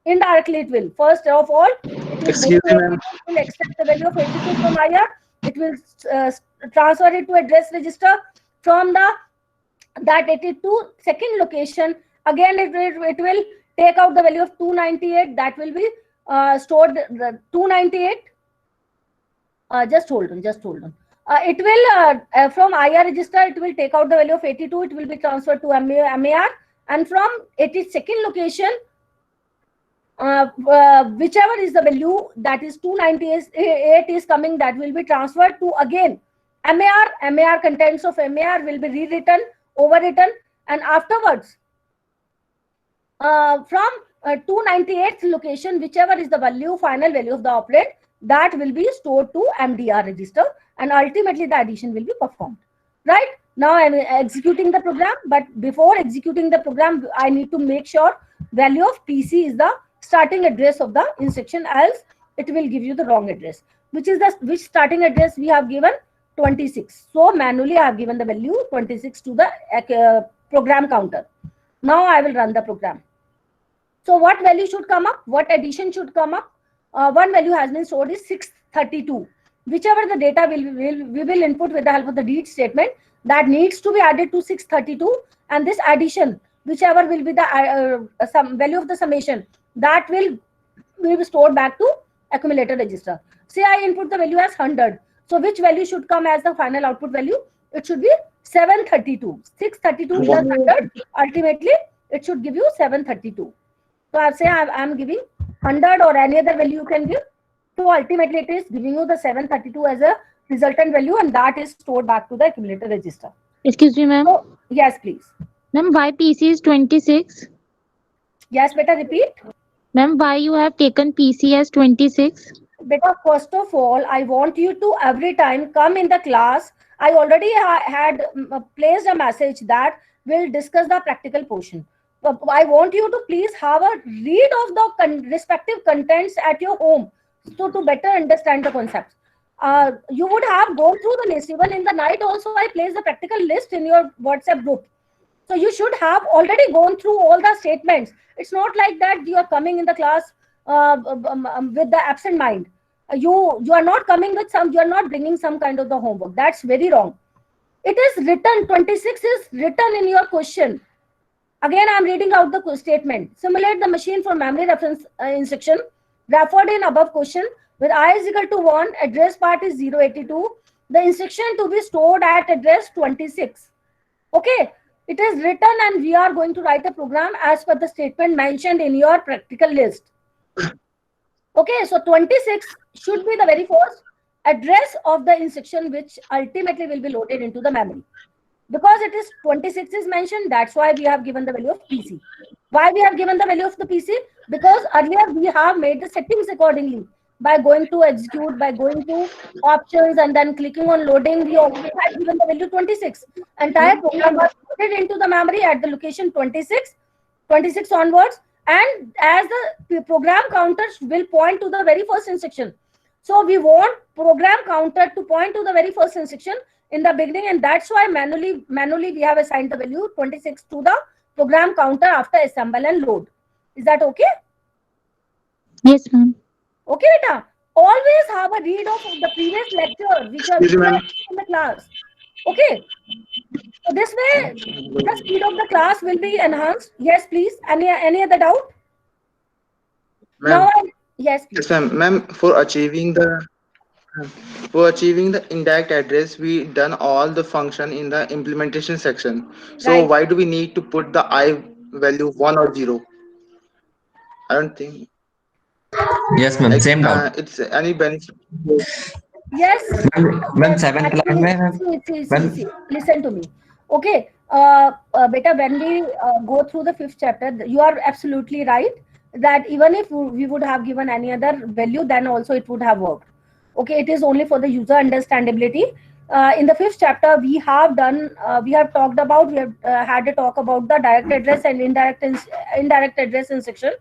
A: Indirectly, it will. First of all, it will extract the value of 82 from IR. It will transfer it to address register. From that 82 second location, again it will take out the value of 298. That will be stored 298. Just hold on. It will from IR register, it will take out the value of 82. It will be transferred to MAR, and from 82nd location, whichever is the value, that is 298 is coming, that will be transferred to again MAR. Contents of MAR will be rewritten, overwritten, and afterwards from 298th location, whichever is the final value of the operand, that will be stored to MDR register, and ultimately the addition will be performed. Right? Now I am executing the program, but before executing the program, I need to make sure value of PC is the starting address of the instruction, else it will give you the wrong address. Which starting address we have given? 26. So manually I have given the value 26 to the program counter. Now I will run the program. So what value should come up? What addition should come up? One value has been stored is 632. Whichever the data we will input with the help of the read statement, that needs to be added to 632, and this addition, whichever will be the some value of the summation, that will be stored back to accumulator register. Say I input the value as 100. So which value should come as the final output value? It should be 732. 632 plus 100. Ultimately, it should give you 732. So I say I'm giving 100 or any other value you can give. So ultimately, it is giving you the 732 as a resultant value, and that is stored back to the accumulator register.
F: Excuse me, ma'am.
A: So, yes, please.
F: Ma'am, why PC is 26?
A: Yes, beta, repeat.
F: Ma'am, why you have taken PC as 26?
A: Beta, first of all, I want you to every time come in the class. I already had placed a message that will discuss the practical portion. I want you to please have a read of the respective contents at your home, so to better understand the concepts. You would have gone through the list. Even in the night also, I placed the practical list in your WhatsApp group. So you should have already gone through all the statements. It's not like that you are coming in the class with the absent mind. You are not coming with you are not bringing some kind of the homework. That's very wrong. It is written, 26 is written in your question. Again, I'm reading out the statement. Simulate the machine for memory reference instruction referred in above question with I is equal to 1, address part is 082. The instruction to be stored at address 26. Okay, it is written, and we are going to write a program as per the statement mentioned in your practical list. Okay, so 26 should be the very first address of the instruction which ultimately will be loaded into the memory. Because it is 26 is mentioned, that's why we have given the value of PC. Why we have given the value of the PC? because earlier we have made the settings accordingly by going to execute, by going to options, and then clicking on loading. We already had given the value 26. Entire program was loaded into the memory at the location 26 onwards, and as the program counters will point to the very first instruction. So we want program counter to point to the very first instruction in the beginning, and that's why manually we have assigned the value 26 to the program counter after assemble and load. Is that okay?
F: Yes, ma'am.
A: Okay, beta. Always have a read of the previous lecture which are in the class. Okay. So this way, the speed of the class will be enhanced. Yes, please. Any other doubt?
G: Ma'am,
A: Yes, please.
G: yes, ma'am. Ma'am, for achieving the indirect address, we done all the function in the implementation section. So
A: Right.
G: why do we need to put the I value 1 or 0? I don't think
H: Yes ma'am,
G: like
H: same doubt
G: it's any benefit.
A: Yes.
H: Ma'am
A: Yes.
H: 7th class
A: Actually,
H: में ma'am
A: see. Listen to me. Okay. Beta, when we go through the 5th chapter, you are absolutely right that even if we would have given any other value, then also it would have worked. Okay. It is only for the user understandability. In the 5th chapter, we have talked about, we have had a talk about the direct address and indirect address instruction.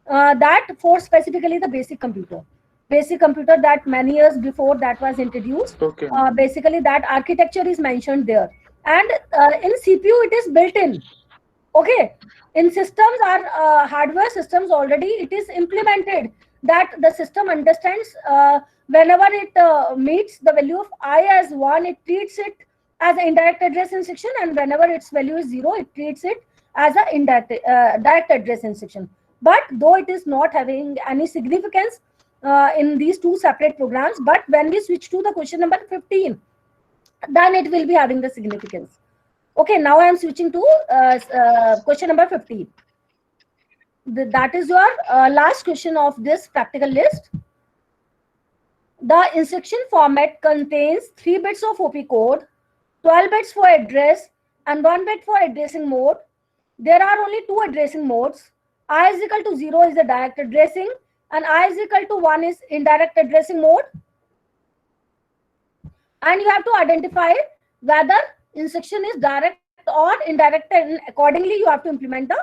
A: That for specifically the basic computer that many years before that was introduced.
G: Okay.
A: Basically that architecture is mentioned there, and in CPU it is built in. Okay, in systems or hardware systems already it is implemented that the system understands whenever it meets the value of I as 1, it treats it as an indirect address instruction, and whenever its value is 0, it treats it as a direct address instruction. But though it is not having any significance in these two separate programs, but when we switch to the question number 15, then it will be having the significance. Okay, now I am switching to question number 15. That is your last question of this practical list. The instruction format contains 3 bits of OP code, 12 bits for address, and 1 bit for addressing mode. There are only 2 addressing modes. I is equal to 0 is the direct addressing, and I is equal to 1 is indirect addressing mode. And you have to identify whether instruction is direct or indirect, and accordingly you have to implement the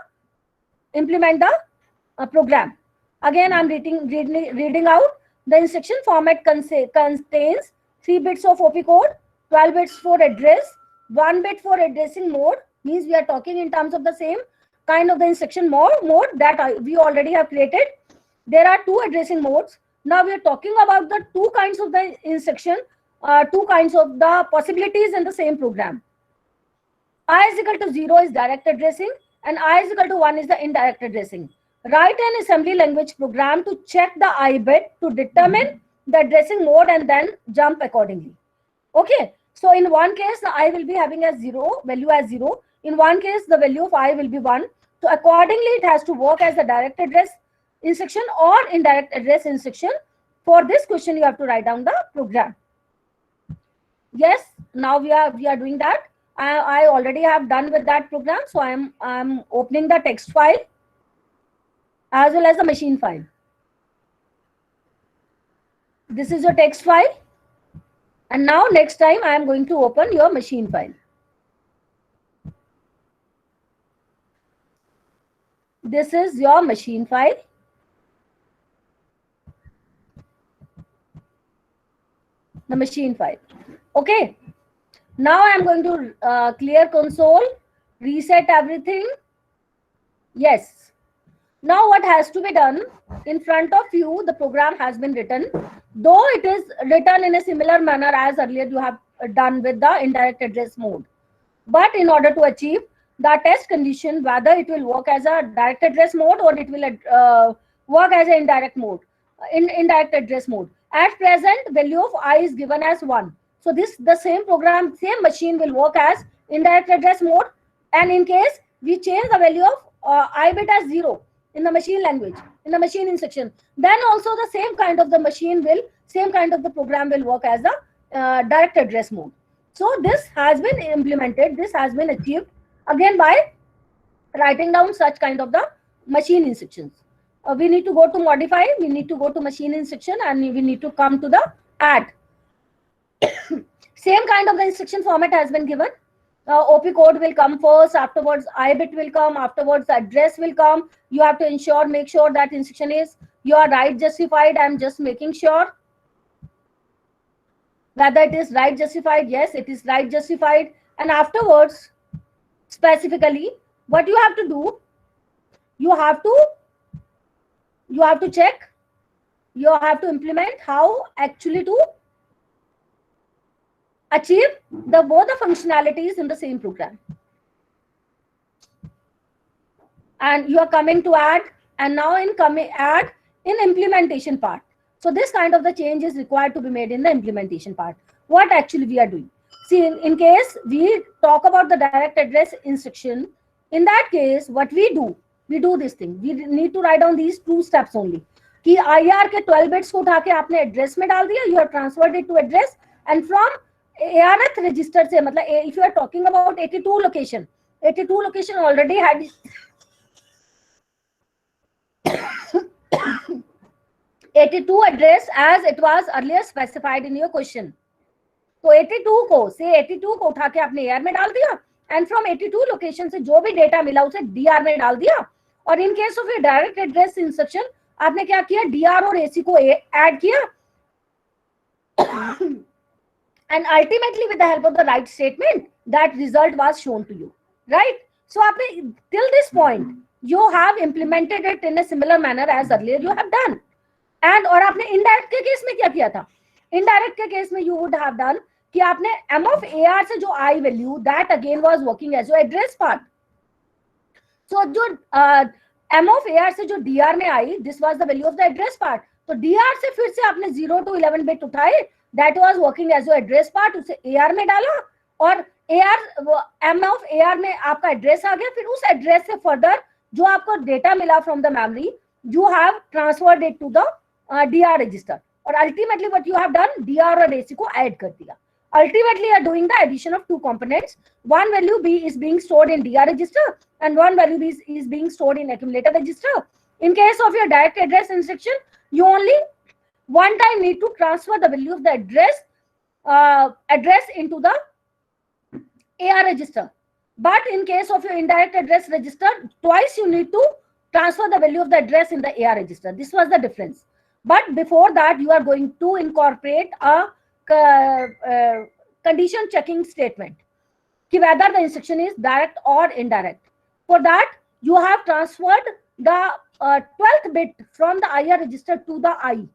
A: program. Again, I'm reading out. The instruction format contains 3 bits of OP code, 12 bits for address, 1 bit for addressing mode. Means we are talking in terms of the same kind of the instruction mode that we already have created. There are 2 addressing modes. Now we are talking about the 2 kinds of the instruction, 2 kinds of the possibilities in the same program. I is equal to 0 is direct addressing, and I is equal to 1 is the indirect addressing. Write an assembly language program to check the I bit to determine the addressing mode and then jump accordingly. Okay. So in one case, the I will be having a value as 0. In one case, the value of I will be 1. So accordingly, it has to work as a direct address instruction or indirect address instruction. For this question, you have to write down the program. Yes, now we are doing that. I already have done with that program. So I'm opening the text file as well as the machine file. This is your text file. And now next time I am going to open your machine file. This is your machine file. The machine file. Okay. Now I am going to clear console, reset everything. Yes. Now what has to be done? In front of you, the program has been written. Though it is written in a similar manner as earlier you have done with the indirect address mode. But in order to achieve the test condition, whether it will work as a direct address mode or it will work as an indirect address mode. At present, value of I is given as 1. So the same program, same machine will work as indirect address mode. And in case we change the value of I bit as 0 in the machine language, in the machine instruction, then also the same kind of the program will work as a direct address mode. So this has been implemented, this has been achieved again by writing down such kind of the machine instructions. we need to go to modify, we need to go to machine instruction, and we need to come to the add. Same kind of the instruction format has been given. OP code will come first, afterwards I bit will come, afterwards the address will come. You have to make sure that instruction is your right justified. I'm just making sure whether it is right justified. Yes, it is right justified. And afterwards, specifically, what you have to do, you have to check, you have to implement how actually to achieve both the functionalities in the same program. And you are coming to add, and now in implementation part. So this kind of the change is required to be made in the implementation part. What actually we are doing? See, in case we talk about the direct address instruction, in that case, what we do this thing. We need to write down these 2 steps only. कि IR के 12 bits को उठा के आपने address में डाल दिया, you have transferred it to address, and from ARF register से, मतलब if you are talking about 82 location already had 82 address as it was earlier specified in your question. तो 82 को उठा के आपने AR में डाल दिया, and from 82 location से जो भी data मिला उसे DR में डाल दिया. और in case of your direct address instruction, आपने क्या किया, DR और AC को add किया, and ultimately with the help of the right statement, that result was shown to you, right? So आपने till this point you have implemented it in a similar manner as earlier you have done. And और आपने indirect के case में क्या किया था? Indirect के case में you would have done कि आपने M of AR से जो I value, that again was working as your address part. So जो M of AR से जो DR में आई, this was the value of the address part. तो DR से फिर से आपने 0 to 11 bit उठाए, that was working as your address part, उसे AR में डाला, और AR M of AR में आपका एड्रेस आ गया. फिर उस एड्रेस से फर्दर जो आपको डेटा मिला from the memory, you have transferred it to the DR register. और ultimately what you have done, DR और AC को add कर दिया. Ultimately you are doing the addition of 2 components. One value B is being stored in DR register, and one value B is being stored in accumulator register. In case of your direct address instruction, you only one time need to transfer the value of the address into the AR register. But in case of your indirect address register, twice you need to transfer the value of the address in the AR register. This was the difference. But before that, you are going to incorporate a condition checking statement, whether the instruction is direct or indirect. For that, you have transferred the 12th bit from the IR register to the I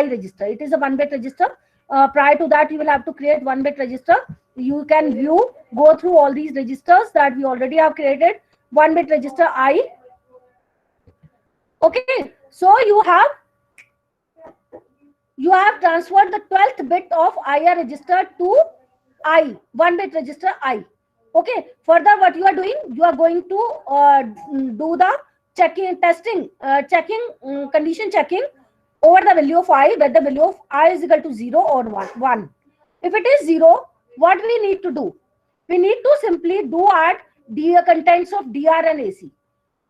A: register. It is a 1-bit register. Prior to that, you will have to create 1-bit register. You can go through all these registers that we already have created. 1-bit register I. Okay, so you have transferred the 12th bit of IR register to I, 1-bit register I. Okay, further what you are doing, you are going to do the condition checking over the value of I, whether the value of I is equal to 0 or 1. If it is 0, what we need to do? We need to simply add the contents of DR and AC.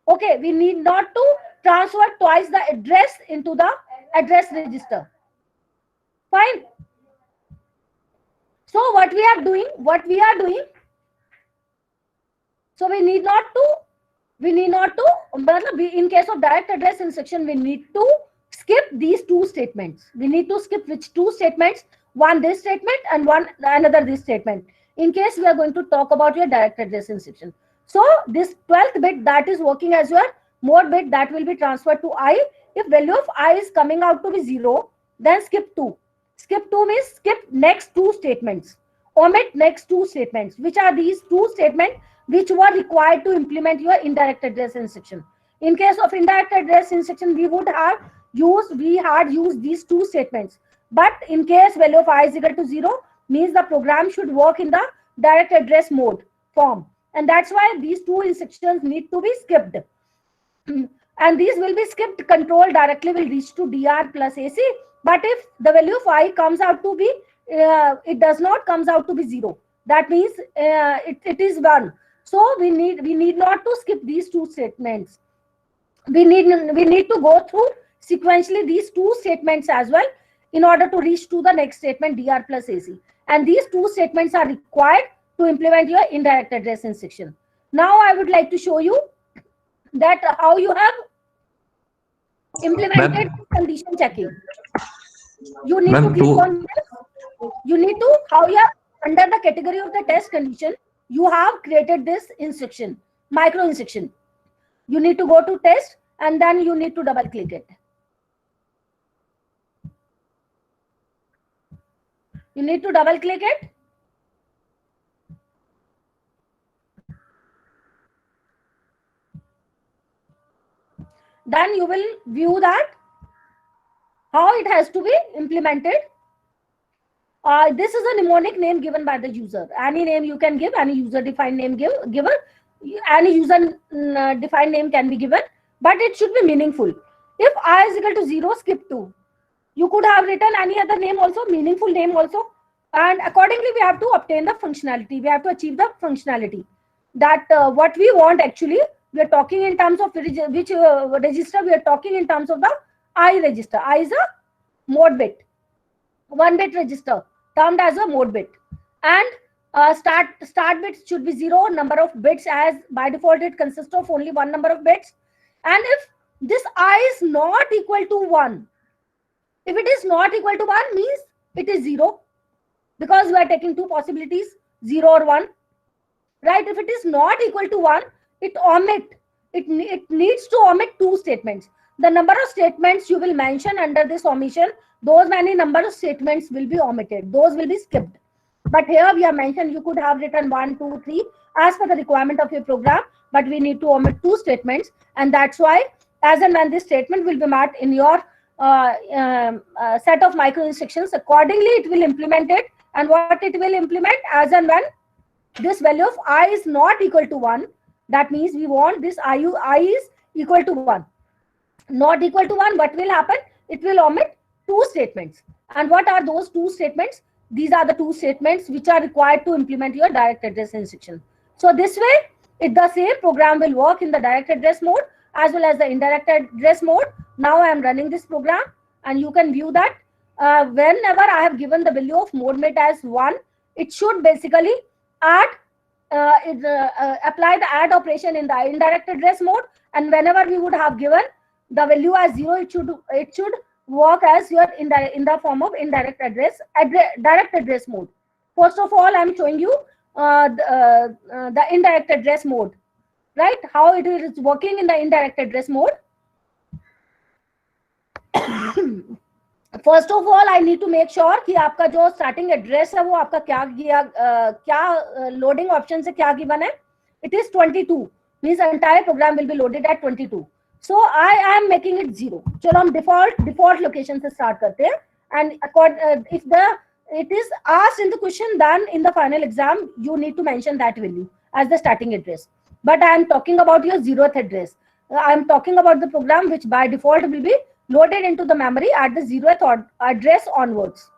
A: Okay, we need not to transfer twice the address into the address register. Fine. So what we are doing, so we need not to, in case of direct address instruction, we need to skip these 2 statements. We need to skip which 2 statements? One this statement and another this statement. In case we are going to talk about your direct address instruction. So this 12th bit that is working as your mode bit, that will be transferred to I. If value of I is coming out to be 0, then skip 2. Skip 2 means skip next 2 statements. Omit next 2 statements. Which are these 2 statements which were required to implement your indirect address instruction? In case of indirect address instruction, we had used these 2 statements. But in case value of I is equal to 0, means the program should work in the direct address mode form. And that's why these 2 instructions need to be skipped. And these will be skipped, control directly will reach to DR plus AC. But if the value of I comes out to be, it does not comes out to be 0. That means it is 1. So we need not to skip these 2 statements. we need to go through sequentially these two statements as well in order to reach to the next statement, dr plus ac. And these two statements are required to implement your indirect address instruction. Now I would like to show you that how you have implemented condition checking. You need to click on this. You need to, how you have, under the category of the test condition, you have created this instruction, micro instruction. You need to go to test and then you need to double click it. You need to double click it. Then you will view that how it has to be implemented. This is a mnemonic name given by the user. Any name you can give, any user defined name given, any user defined name can be given, but it should be meaningful. If I is equal to 0, skip 2. You could have written any other name also, meaningful name also, and accordingly we have to obtain the functionality. We have to achieve the functionality that what we want actually. We are talking in terms of which register. We are talking in terms of the I register. I is a mode bit, 1-bit register termed as a mode bit, and start bits should be 0. Number of bits, as by default it consists of only one number of bits. And if this I is not equal to 1, if it is not equal to 1 means it is 0, because we are taking two possibilities, 0 or 1, right? If it is not equal to 1, it needs to omit two statements. The number of statements you will mention under this omission, those many number of statements will be omitted. Those will be skipped. But here we have mentioned you could have written 1, 2, 3 as per the requirement of your program, but we need to omit two statements, and that's why as and when this statement will be marked in your set of micro instructions, accordingly it will implement it. And what it will implement, as and when this value of I is not equal to 1, that means we want this I is equal to 1. Not equal to 1, what will happen? It will omit two statements. And what are those two statements? These are the two statements which are required to implement your direct address instruction. So this way, the same program will work in the direct address mode as well as the indirect address mode. Now I am running this program, and you can view that whenever I have given the value of mode bit as 1, it should basically add apply the add operation in the indirect address mode, and whenever we would have given the value as 0, it should work as your in the form of indirect address direct address mode. First of all, I am showing you the indirect address mode, right? How it is working in the indirect address mode. First of all I need to make sure कि आपका जो starting address है वो आपका क्या loading option से क्या given है. It is 22 means entire program will be loaded at 22. So I am making it 0. चलो हम डिफॉल्ट लोकेशन से स्टार्ट करते हैं. And if the it is asked in the question, then in the final exam you need to mention that value as the starting address. But I am talking about your 0th address. I am talking about the program which by default will be loaded into the memory at the 0th address onwards.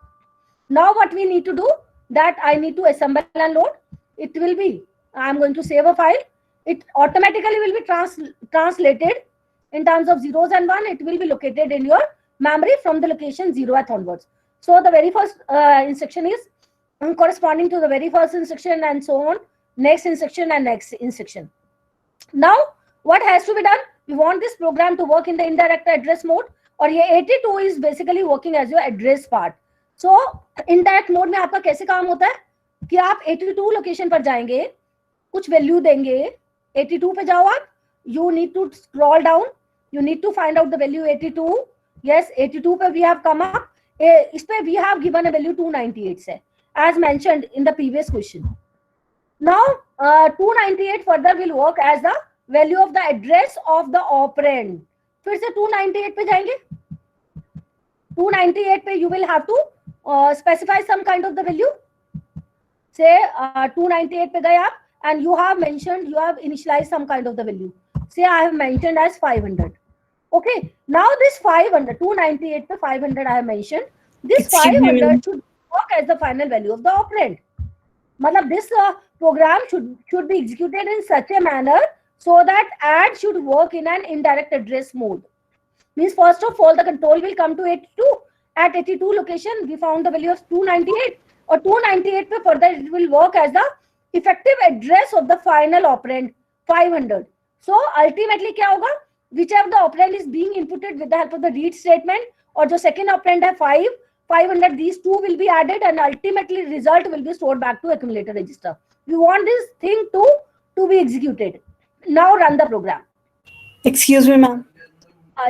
A: Now what we need to do, that I need to assemble and load. It will be, I am going to save a file. It automatically will be translated in terms of zeros and 1. It will be located in your memory from the location 0th onwards. So the very first instruction is corresponding to the very first instruction, and so on, next instruction and next instruction. Now what has to be done? We want this program to work in the indirect address mode, और ये 82 is basically working as your address part. So indirect mode में आपका कैसे काम होता है कि आप 82 लोकेशन पर जाएंगे, कुछ वैल्यू देंगे, 82 पे जाओ आप, you need to scroll down, you need to find out the value 82. Yes, 82 पे we have come up. इस पे we have given a value 298 से, as mentioned in the previous question. Now 298 further will work as the value of the address of the operand. फिर से 298 पे जाएंगे. 298 पे you will have to specify some kind of the value. Say 298 पे गए आप, and you have mentioned, you have initialized some kind of the value. Say I have mentioned as 500. Okay, now this 500, 298 पे 500 I have mentioned. This 500 should work as the final value of the operand. मतलब this program should be executed in such a manner so that add should work in an indirect address mode. Means first of all, the control will come to 82. At 82 location, we found the value of 298, or 298 pe further it will work as the effective address of the final operand 500. So ultimately क्या होगा? Whichever the operand is being inputted with the help of the read statement, or जो second operand है 500, these two will be added, and ultimately result will be stored back to accumulator register. We want this thing to be executed. Now run the program.
B: Excuse me, ma'am.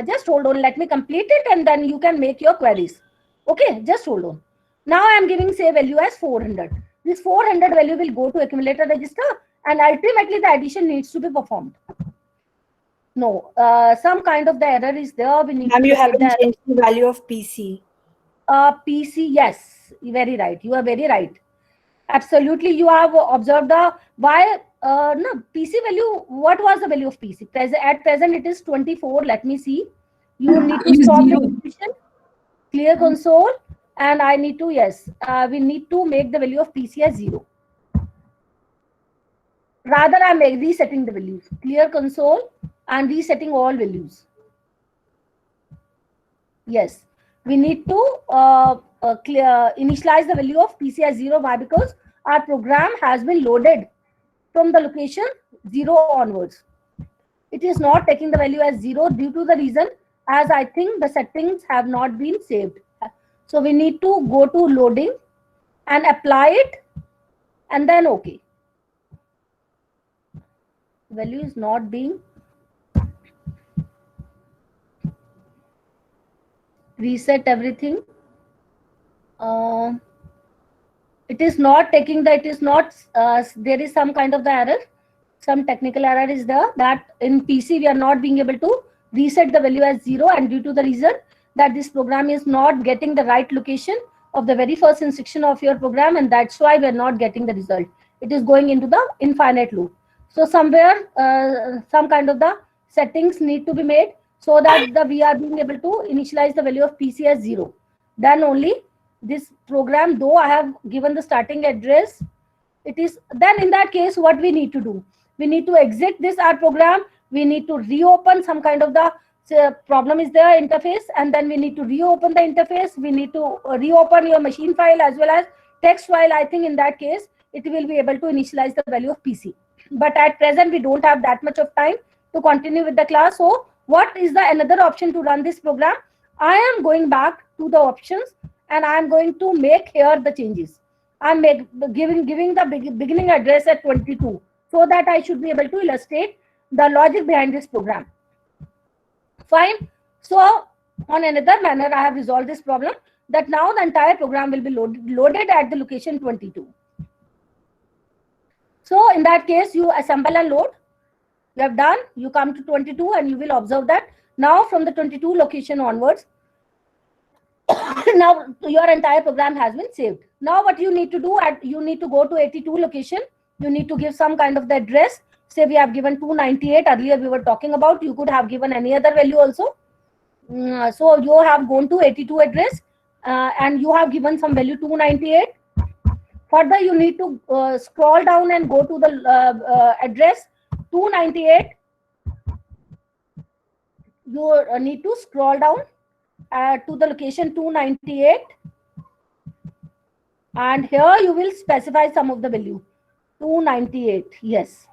A: Just hold on, let me complete it, and then you can make your queries. Okay, just hold on. Now I am giving say value as 400. This 400 value will go to accumulator register, and ultimately the addition needs to be performed. No, some kind of the error is there. We need
B: Ma'am,
A: to
B: you
A: set
B: haven't
A: the
B: changed the value of PC.
A: PC. Yes, very right. You are very right. Absolutely, you have observed the why. No, PC value. What was the value of PC? At present, it is 24. Let me see. You need to
C: Use
A: stop the
C: zero.
A: execution. Clear console, and I need to, yes, we need to make the value of PC as 0. Rather, I am resetting the values. Clear console and resetting all values. Yes, we need to initialize the value of PC as 0. Why? Because our program has been loaded from the location 0 onwards. It is not taking the value as 0 due to the reason as I think the settings have not been saved. So we need to go to loading and apply it, and then OK. Value is not being reset everything. It is not taking the, it is not, there is some kind of the error. Some technical error is there that in PC we are not being able to reset the value as 0, and due to the reason that this program is not getting the right location of the very first instruction of your program, and that's why we are not getting the result. It is going into the infinite loop. So somewhere some kind of the settings need to be made so that we are being able to initialize the value of PC as 0. Then only this program, though I have given the starting address, it is then in that case what we need to do. We need to exit this our program. We need to reopen some kind of the problem is there interface, and then we need to reopen the interface. We need to reopen your machine file as well as text file. I think in that case it will be able to initialize the value of PC. But at present we don't have that much of time to continue with the class. So what is the another option to run this program? I am going back to the options, and I am going to make here the changes. I'm giving the beginning address at 22, so that I should be able to illustrate the logic behind this program. Fine. So on another manner, I have resolved this problem, that now the entire program will be loaded at the location 22. So in that case, you assemble and load. You have done, you come to 22, and you will observe that now from the 22 location onwards, now your entire program has been saved. Now what you need to do, you need to go to 82 location. You need to give some kind of the address. Say we have given 298 earlier we were talking about. You could have given any other value also. So you have gone to 82 address, and you have given some value 298. Further, you need to scroll down and go to the address 298. You need to scroll down to the location 298, and here you will specify some of the value 298. Yes,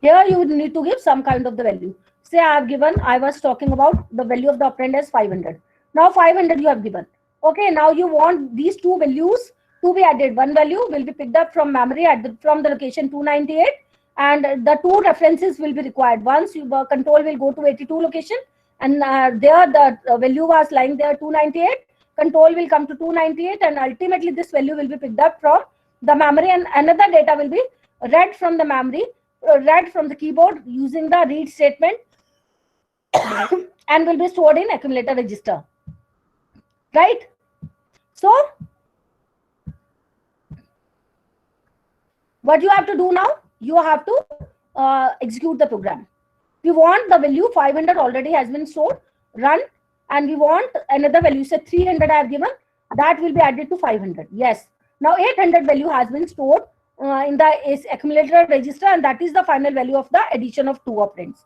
A: here you need to give some kind of the value. Say I was talking about the value of the operand as 500. Now 500 you have given. Okay, now you want these two values to be added. One value will be picked up from memory from the location 298, and the two references will be required. Once control will go to 82 location, and there the value was lying there 298. Control will come to 298, and ultimately this value will be picked up from the memory, and another data will be read from the memory, read from the keyboard using the read statement, and will be stored in accumulator register. Right? So what you have to do now? You have to execute the program. We want the value 500 already has been stored, run, and we want another value, say 300 I have given, that will be added to 500. Yes. Now 800 value has been stored in the accumulator register, and that is the final value of the addition of two operands.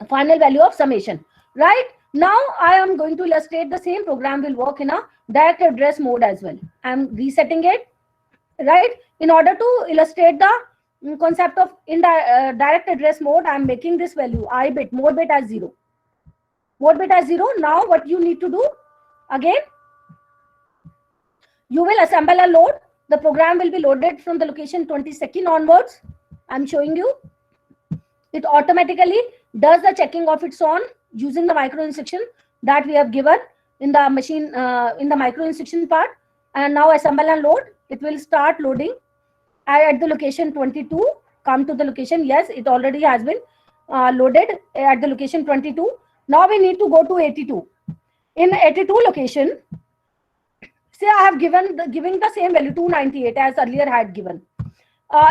A: Final value of summation. Right now, I am going to illustrate the same program will work in a direct address mode as well. I am resetting it. Right, in order to illustrate the concept of direct address mode, I am making this value I bit, mode bit as 0. Mode bit as 0. Now, what you need to do again? You will assemble a load. The program will be loaded from the location 22nd onwards. I'm showing you. It automatically does the checking of its own using the micro instruction that we have given in the machine, in the micro instruction part. And now assemble and load. It will start loading at the location 22. Come to the location. Yes, it already has been loaded at the location 22. Now we need to go to 82. In 82 location, say I have giving the same value 298 as earlier had given.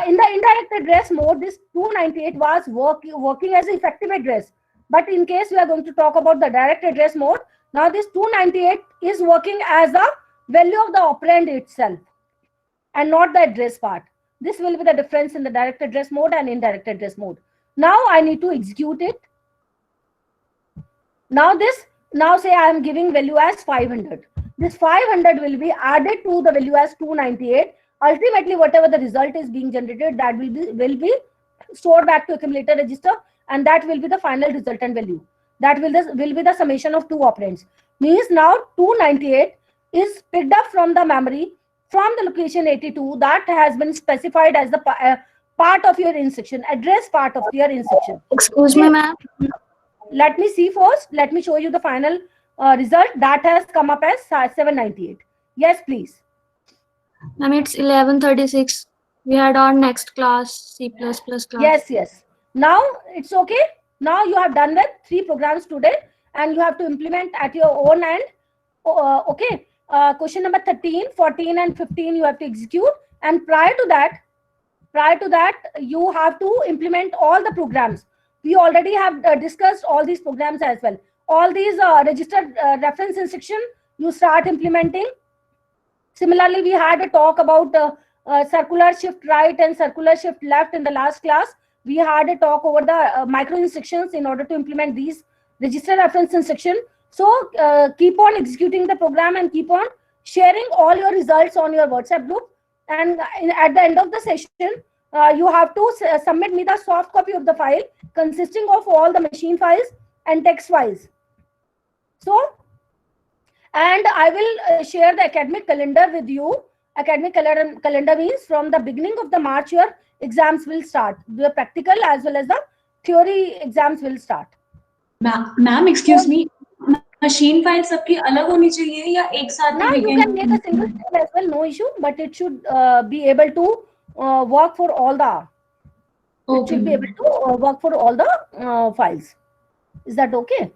A: In the indirect address mode, this 298 was working as an effective address. But in case we are going to talk about the direct address mode, now this 298 is working as the value of the operand itself and not the address part. This will be the difference in the direct address mode and indirect address mode. Now I need to execute it. Now say I am giving value as 500. This 500 will be added to the value as 298. Ultimately, whatever the result is being generated, that will be stored back to accumulator register, and that will be the final resultant value. That will be the summation of two operands. Means now 298 is picked up from the memory from the location 82 that has been specified as the part of your instruction, address part of your instruction.
I: Excuse me, ma'am.
A: Let me see first. Let me show you the final result that has come up as 798. Yes, please.
I: Ma'am, it's 11:36. We had our next class, C++ class.
A: Yes. Now it's okay. Now you have done with 3 programs today, and you have to implement at your own end. Okay. Question number 13, 14, and 15 you have to execute. And prior to that, you have to implement all the programs. We already have discussed all these programs as well. All these registered reference instruction, you start implementing. Similarly, we had a talk about circular shift right and circular shift left in the last class. We had a talk over the micro instructions in order to implement these register reference instruction. So keep on executing the program and keep on sharing all your results on your WhatsApp group. And at the end of the session, you have to submit me the soft copy of the file consisting of all the machine files and text files. So, and I will share the academic calendar with you. Academic calendar means from the beginning of the March, your exams will start. The practical as well as the theory exams will start.
C: Ma'am, excuse me. Machine files सबकी अलग होनी चाहिए या एक साथ?
A: Now you can make a single file as well, no issue. But it should be able to work for all the. Okay. It should be able to work for all the files. Is that okay?